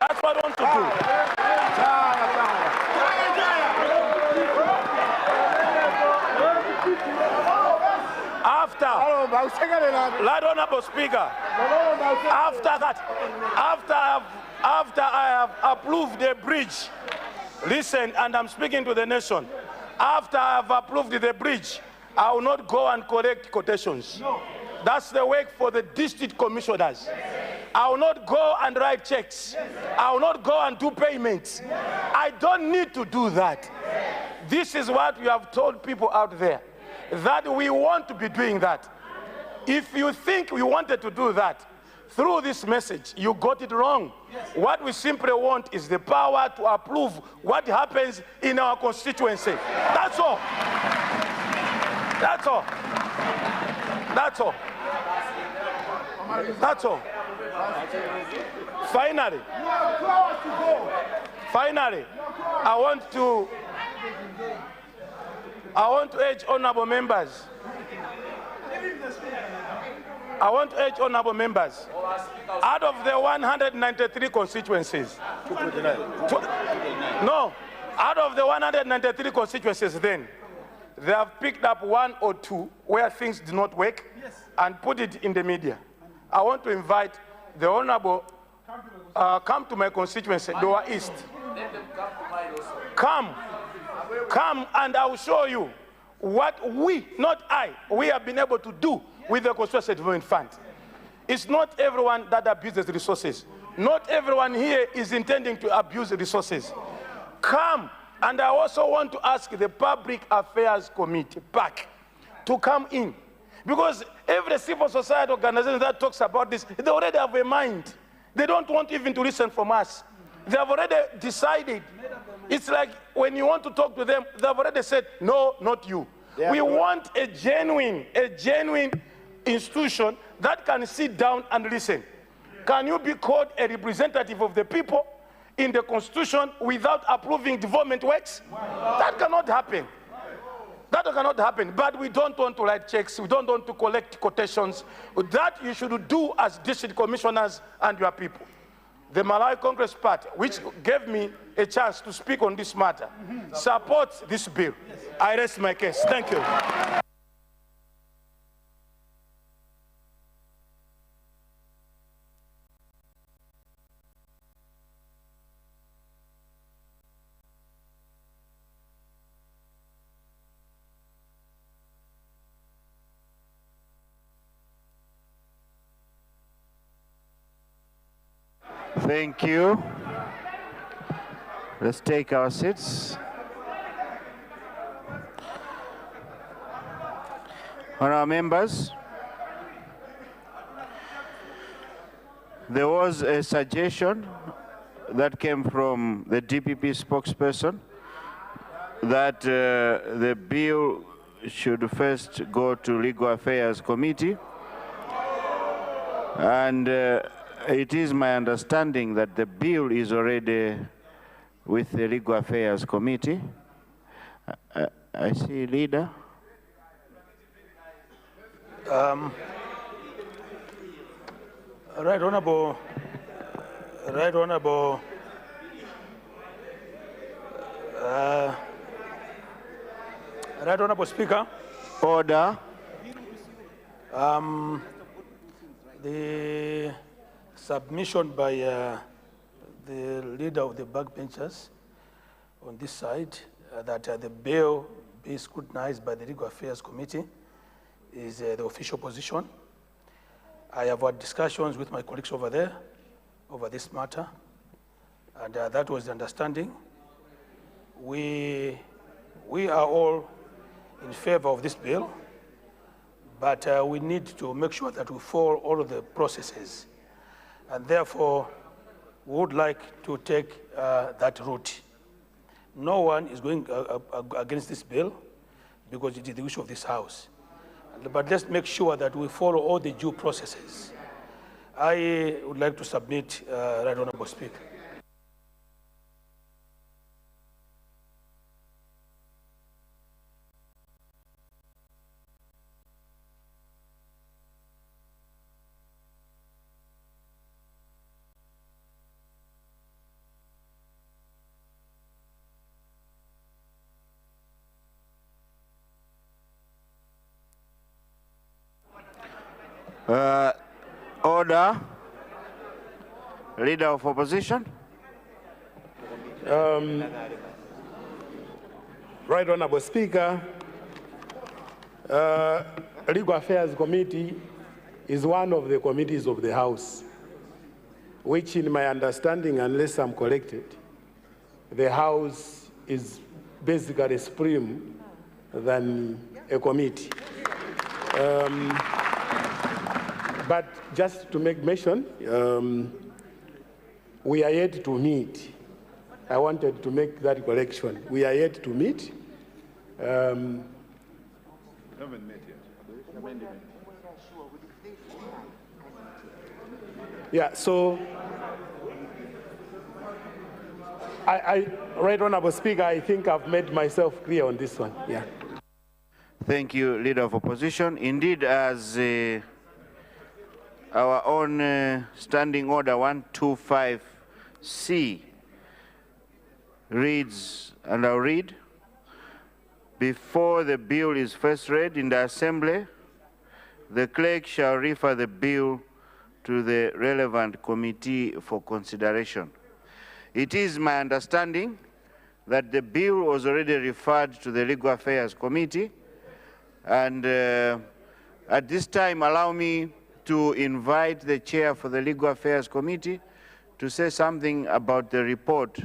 That's what I want to do. Right Honorable Speaker, after that, after I have approved the bridge, listen, and I'm speaking to the nation, after I have approved the bridge, I will not go and correct quotations. That's the work for the district commissioners. I will not go and write checks. I will not go and do payments. I don't need to do that. This is what we have told people out there, that we want to be doing that. If you think we wanted to do that, through this message, you got it wrong. What we simply want is the power to approve what happens in our constituency. That's all. That's all. That's all. That's all. Finally, I want to urge honorable members. Out of the 193 constituencies, out of the 193 constituencies then, they have picked up 1 or 2 where things did not work and put it in the media. I want to invite the honorable, come to my constituency, Doha East. Come and I will show you what we, not I, we have been able to do with the Constituency Development Fund. It's not everyone that abuses resources. Not everyone here is intending to abuse resources. Come, and I also want to ask the Public Affairs Committee back to come in. Because every civil society organization that talks about this, they already have a mind. They don't want even to listen from us. They have already decided. It's like when you want to talk to them, they've already said, no, not you. We want a genuine institution that can sit down and listen. Can you be called a representative of the people in the Constitution without approving development works? That cannot happen. That cannot happen. But we don't want to write checks. We don't want to collect quotations. That you should do as district commissioners and your people. The Malawi Congress Party, which gave me a chance to speak on this matter, supports this bill. I rest my case. Thank you. Thank you. Let's take our seats. Honourable members, there was a suggestion that came from the DPP spokesperson that the bill should first go to Legal Affairs Committee, and it is my understanding that the bill is already with the Legal Affairs Committee. I see leader. Right Honourable Speaker. Order. The submission by the leader of the backbenchers on this side that the bill be scrutinized by the Legal Affairs Committee is the official position. I have had discussions with my colleagues over there over this matter, and that was the understanding. We are all in favor of this bill, but we need to make sure that we follow all of the processes. And therefore, we would like to take that route. No one is going against this bill because it is the wish of this House. But let's make sure that we follow all the due processes. I would like to submit, Right Honourable Speaker. Order. Leader of Opposition. Right Honourable Speaker, Legal Affairs Committee is one of the committees of the House, which in my understanding, unless I'm corrected, the House is basically supreme than a committee. But just to make mention, we are yet to meet. I wanted to make that correction. We are yet to meet. Yeah, so Right Honourable Speaker, I think I've made myself clear on this one. Yeah. Thank you, Leader of Opposition. Indeed, as our own Standing Order 125C reads, and I'll read, before the bill is first read in the Assembly, the clerk shall refer the bill to the relevant committee for consideration. It is my understanding that the bill was already referred to the Legal Affairs Committee, and at this time, allow me to invite the chair for the Legal Affairs Committee to say something about the report.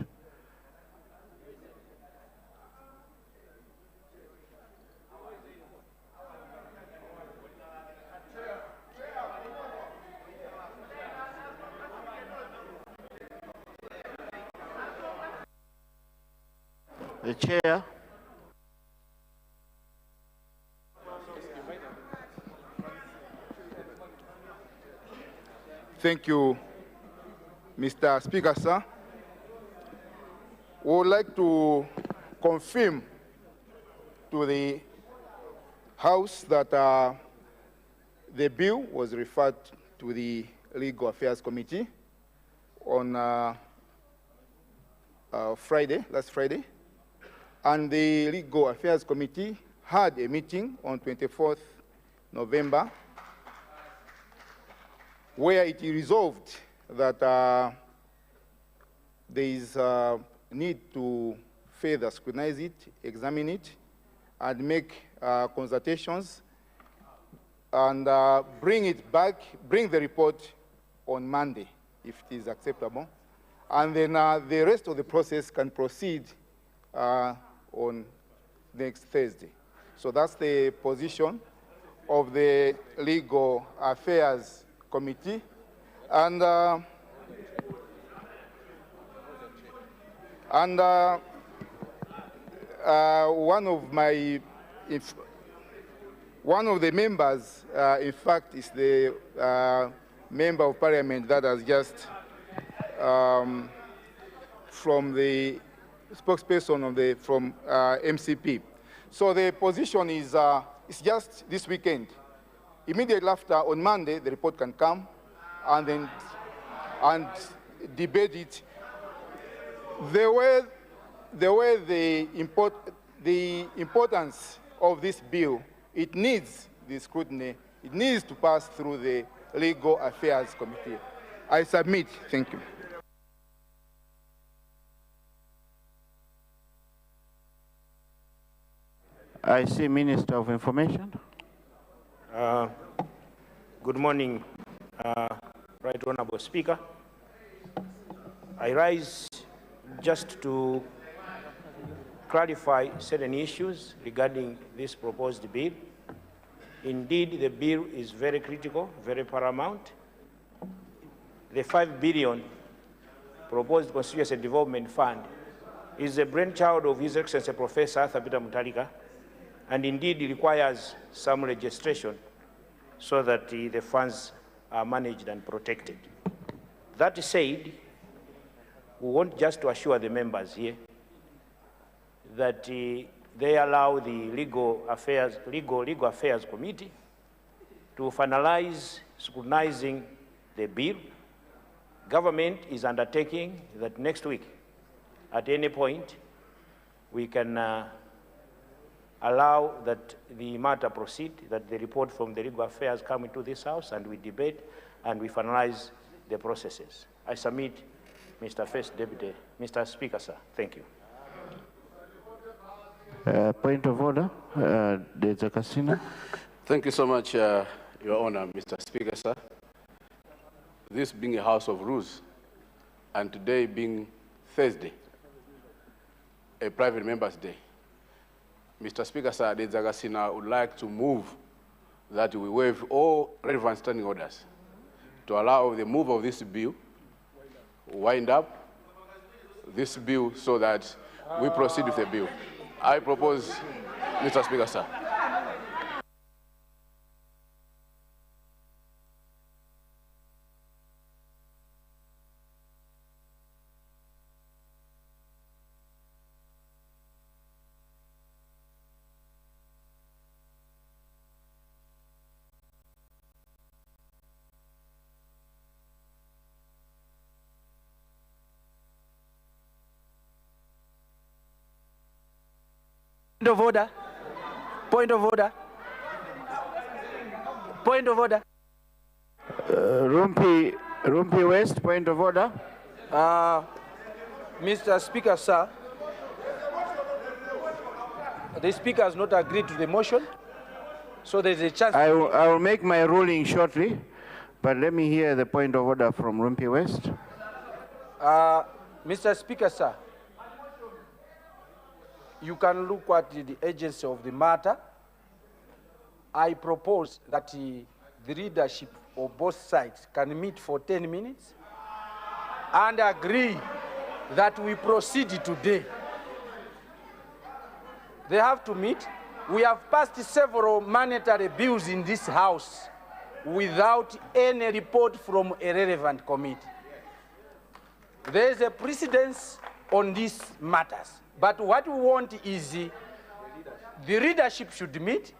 The chair. Thank you, Mr. Speaker, sir. We would like to confirm to the House that the bill was referred to the Legal Affairs Committee on last Friday, and the Legal Affairs Committee had a meeting on 24th November where it resolved that there is a need to further scrutinize it, examine it, and make consultations, and bring it back, bring the report on Monday, if it is acceptable. And then the rest of the process can proceed on next Thursday. So that's the position of the Legal Affairs Committee. And one of the members, in fact, is the member of parliament that has just from the spokesperson from MCP. So the position is it's just this weekend. Immediately after, on Monday, the report can come and then debate it. The way the importance of this bill, it needs the scrutiny. It needs to pass through the Legal Affairs Committee. I submit. Thank you. I see Minister of Information. Good morning, Right Honourable Speaker. I rise just to clarify certain issues regarding this proposed bill. Indeed, the bill is very critical, very paramount. The 5 billion proposed Constituency Development Fund is a brainchild of His Excellency Professor Arthur Mutharika, and indeed it requires some registration so that the funds are managed and protected. That said, we want just to assure the members here that they allow the Legal Affairs Committee to finalize scrutinizing the bill. Government is undertaking that next week, at any point, we can allow that the matter proceed, that the report from the Legal Affairs come into this House, and we debate and we finalize the processes. I submit, Mr. First Deputy, Mr. Speaker, sir. Thank you. Point of order, Dr. Casino. Thank you so much, Your Honor, Mr. Speaker, sir. This being a House of Rules, and today being Thursday, a private member's day, Mr. Speaker, sir, the Zagasina would like to move that we waive all relevant standing orders to allow the move of this bill, wind up this bill so that we proceed with the bill. I propose, Mr. Speaker, sir. Point of order. Point of order. Point of order. Rumpi West, point of order. Mr. Speaker, sir, the Speaker has not agreed to the motion, so there's a chance. I will make my ruling shortly, but let me hear the point of order from Rumpi West. Mr. Speaker, sir, you can look at the agency of the matter. I propose that the leadership of both sides can meet for 10 minutes and agree that we proceed today. They have to meet. We have passed several monetary bills in this House without any report from a relevant committee. There is a precedence on these matters. But what we want is the leadership should meet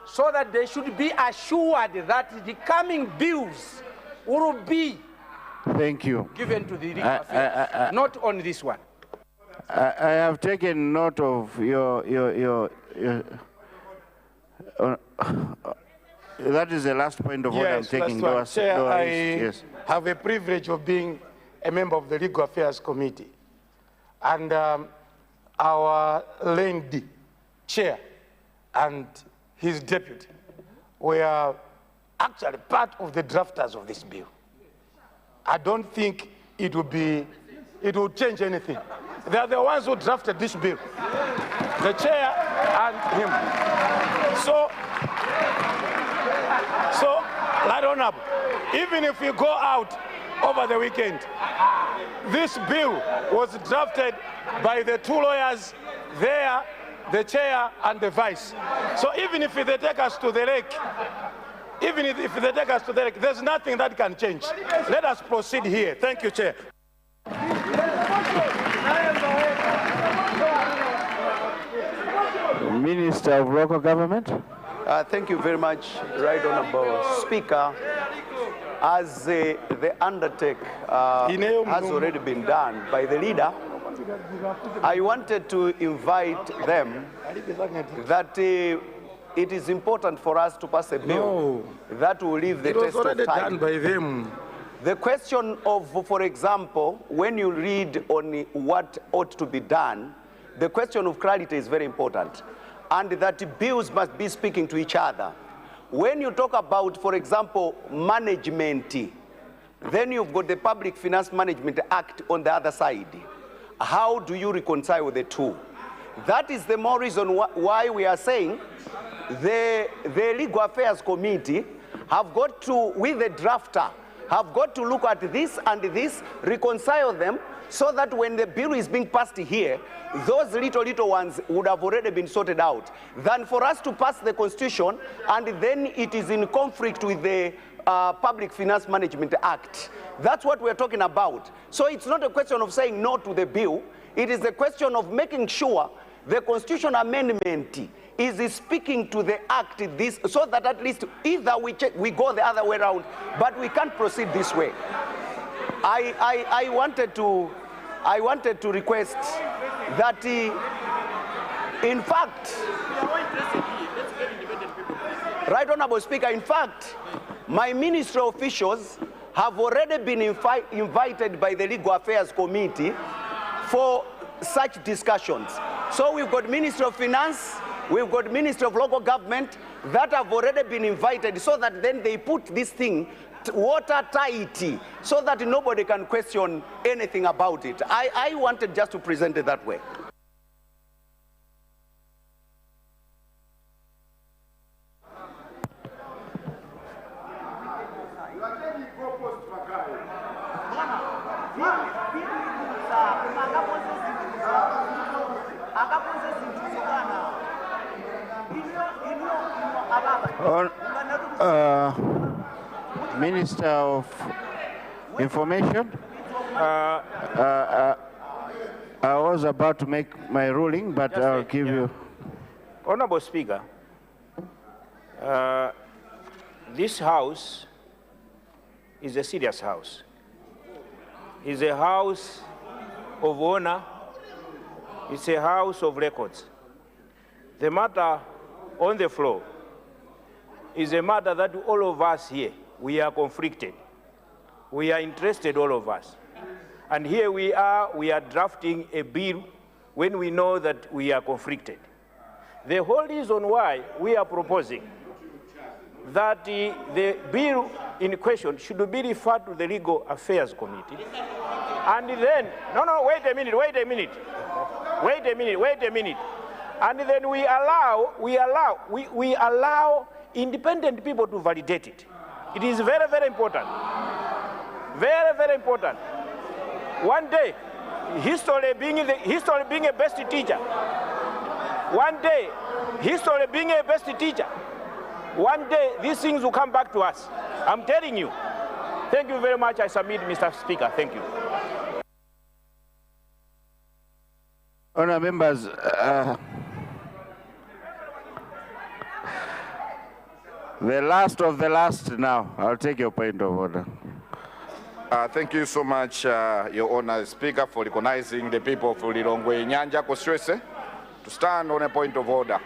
so that they should be assured that the coming bills will be Thank you. given to the legal affairs, not on this one. I have taken note of your that is the last point of order I'm taking. Chair, I yes. have a privilege of being a member of the Legal Affairs Committee. And our lady chair and his deputy were actually part of the drafters of this bill. I don't think it will change anything. They are the ones who drafted this bill, the chair and him. So, Right Honorable, even if we go out over the weekend, this bill was drafted by the two lawyers there, the chair and the vice. So even if they take us to the lake, there's nothing that can change. Let us proceed here. Thank you, Chair. Minister of Local Government. Thank you very much, Right Honorable Speaker. As the undertake has already been done by the leader, I wanted to invite them that it is important for us to pass a bill that will leave the test of time. It was already done by them. The question of, for example, when you read on what ought to be done, the question of clarity is very important, and that bills must be speaking to each other. When you talk about, for example, management, then you've got the Public Finance Management Act on the other side. How do you reconcile the two? That is the more reason why we are saying the Legal Affairs Committee have got to, with the drafter, have got to look at this and this, reconcile them, so that when the bill is being passed here, those little ones would have already been sorted out, than for us to pass the Constitution and then it is in conflict with the Public Finance Management Act. That's what we're talking about. So it's not a question of saying no to the bill. It is a question of making sure the Constitution amendment is speaking to the act, this, so that at least either we go the other way around, but we can't proceed this way. I wanted to request that, in fact, Right Honorable Speaker, in fact, my ministry officials have already been invited by the Legal Affairs Committee for such discussions. So we've got Ministry of Finance, we've got Ministry of Local Government that have already been invited, so that then they put this thing watertight, so that nobody can question anything about it. I wanted just to present it that way. Minister of Information. I was about to make my ruling, but I'll give you. Honorable Speaker, this House is a serious House. It's a House of honor. It's a House of records. The matter on the floor is a matter that all of us here, we are conflicted. We are interested, all of us. And here we are drafting a bill when we know that we are conflicted. The whole reason why we are proposing that the bill in question should be referred to the Legal Affairs Committee. And then, no, wait a minute. And then we allow independent people to validate it. It is very, very important. Very, very important. One day, history being a best teacher. One day, history being a best teacher. One day, these things will come back to us. I'm telling you. Thank you very much. I submit, Mr. Speaker. Thank you. Honourable members, the last of the last now. I'll take your point of order. Thank you so much, Your Honour Speaker, for recognizing the people of Lilongwe Nyanja constituency to stand on a point of order.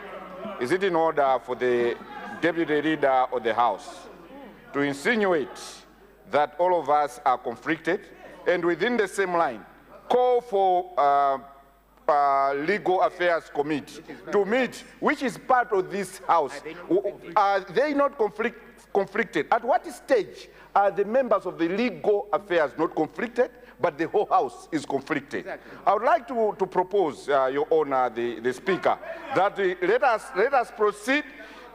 Is it in order for the Deputy Leader of the House to insinuate that all of us are conflicted and within the same line call for Legal Affairs Committee to meet, which is part of this House? Are they not conflicted? At what stage are the members of the Legal Affairs not conflicted, but the whole House is conflicted? Exactly. I would like to propose, Your Honour, the Speaker, that let us proceed.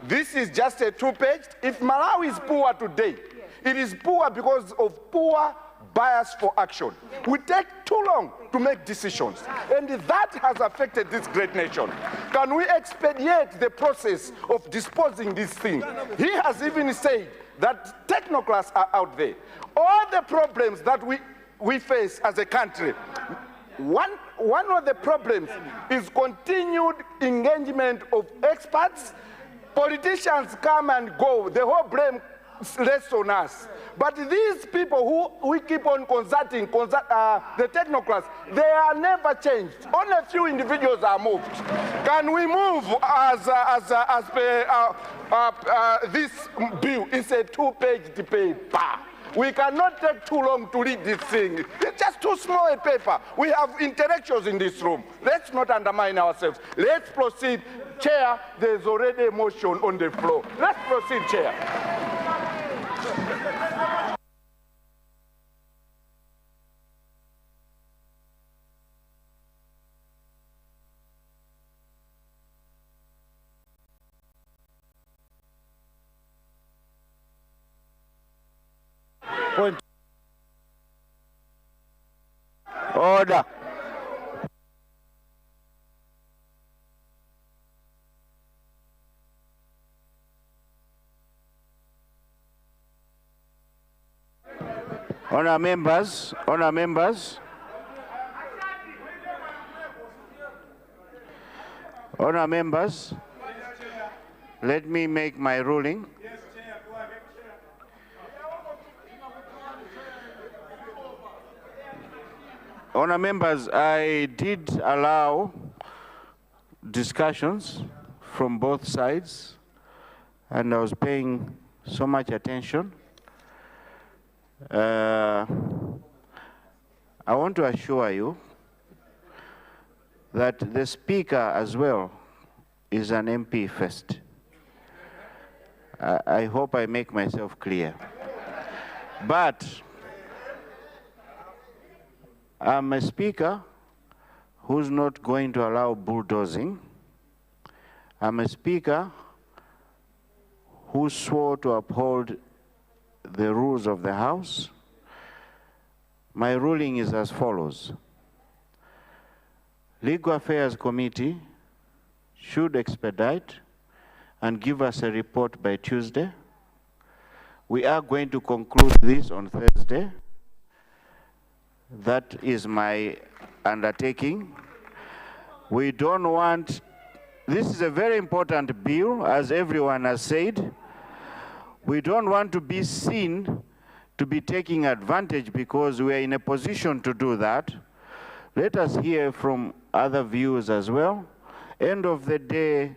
This is just a two-page. If Malawi is poor today, it is poor because of poor bias for action. We take too long to make decisions, and that has affected this great nation. Can we expedite the process of disposing this thing? He has even said that technocrats are out there. All the problems that we face as a country, one of the problems is continued engagement of experts. Politicians come and go. The whole blame rests on us. But these people who we keep on consulting, the technocrats, they are never changed. Only a few individuals are moved. Can we move as this bill? It's a two-page paper. We cannot take too long to read this thing. It's just too small a paper. We have intellectuals in this room. Let's not undermine ourselves. Let's proceed. Chair, there's already a motion on the floor. Let's proceed, Chair. Point. Order. Honour members, let me make my ruling. Honour members, I did allow discussions from both sides, and I was paying so much attention. I want to assure you that the Speaker as well is an MP first. I hope I make myself clear. But I'm a Speaker who's not going to allow bulldozing. I'm a Speaker who swore to uphold the rules of the House. My ruling is as follows. Legal Affairs Committee should expedite and give us a report by Tuesday. We are going to conclude this on Thursday. That is my undertaking. We don't want, this is a very important bill, as everyone has said. We don't want to be seen to be taking advantage because we are in a position to do that. Let us hear from other views as well. End of the day,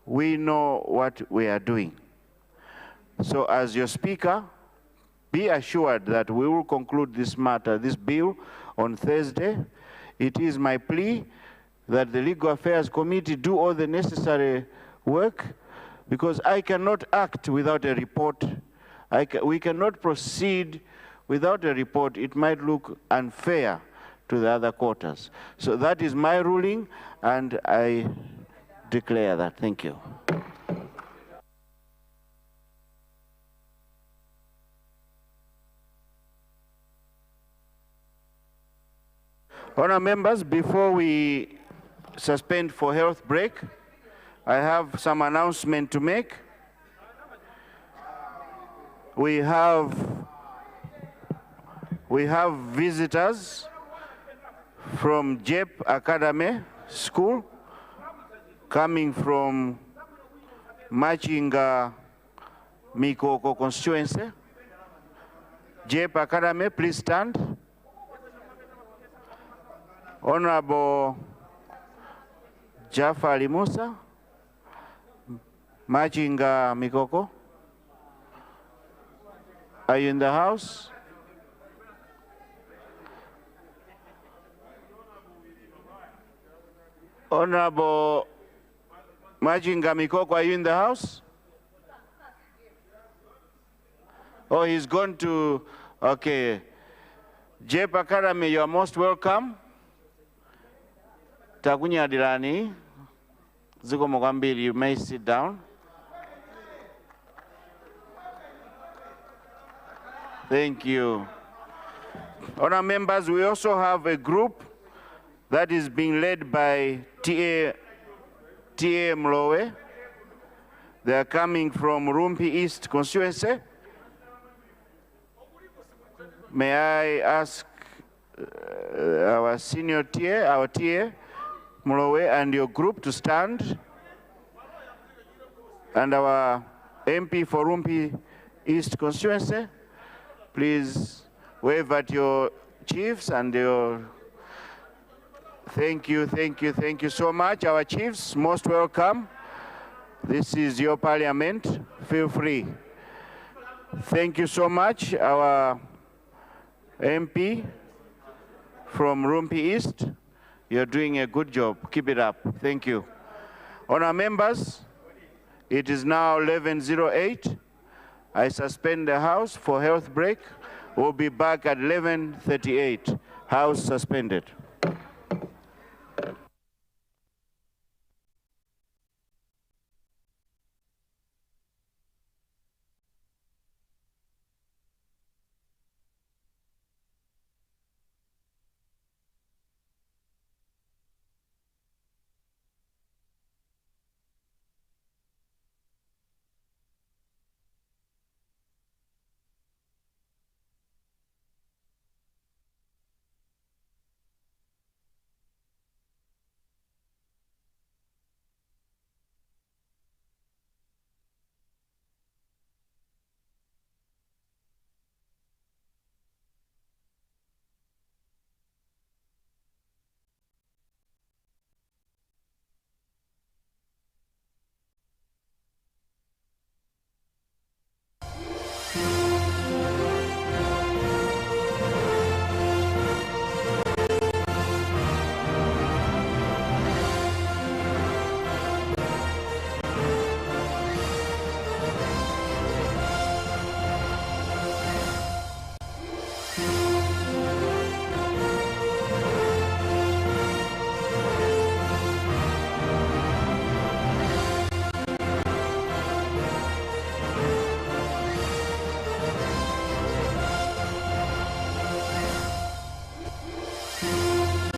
we know what we are doing. So as your speaker, be assured that we will conclude this matter, this bill, on Thursday. It is my plea that the Legal Affairs Committee do all the necessary work, because I cannot act without a report. We cannot proceed without a report. It might look unfair to the other quarters. So that is my ruling, and I declare that. Thank you. Honourable members, before we suspend for health break, I have some announcement to make. We have visitors from JEP Academy School coming from Machinga Mikoko constituency. JEP Academy, please stand. Honorable Jafari Musa, Machinga Mikoko, are you in the house? Honorable Machinga Mikoko, are you in the house? Oh, he's gone to, okay. JEP Academy, you are most welcome. Takunya Dirani, Ziko Mogambili, you may sit down. Thank you. Honourable members, we also have a group that is being led by TA Malawi. They are coming from Rumpi East constituency. May I ask our senior TA, our TA Malawi, and your group to stand, and our MP for Rumpi East constituency, please wave at your chiefs and your, thank you so much. Our chiefs, most welcome. This is your parliament, feel free. Thank you so much, our MP from Rumpi East. You're doing a good job. Keep it up. Thank you. Honourable members, it is now 11:08. I suspend the House for health break. We'll be back at 11:38. House suspended.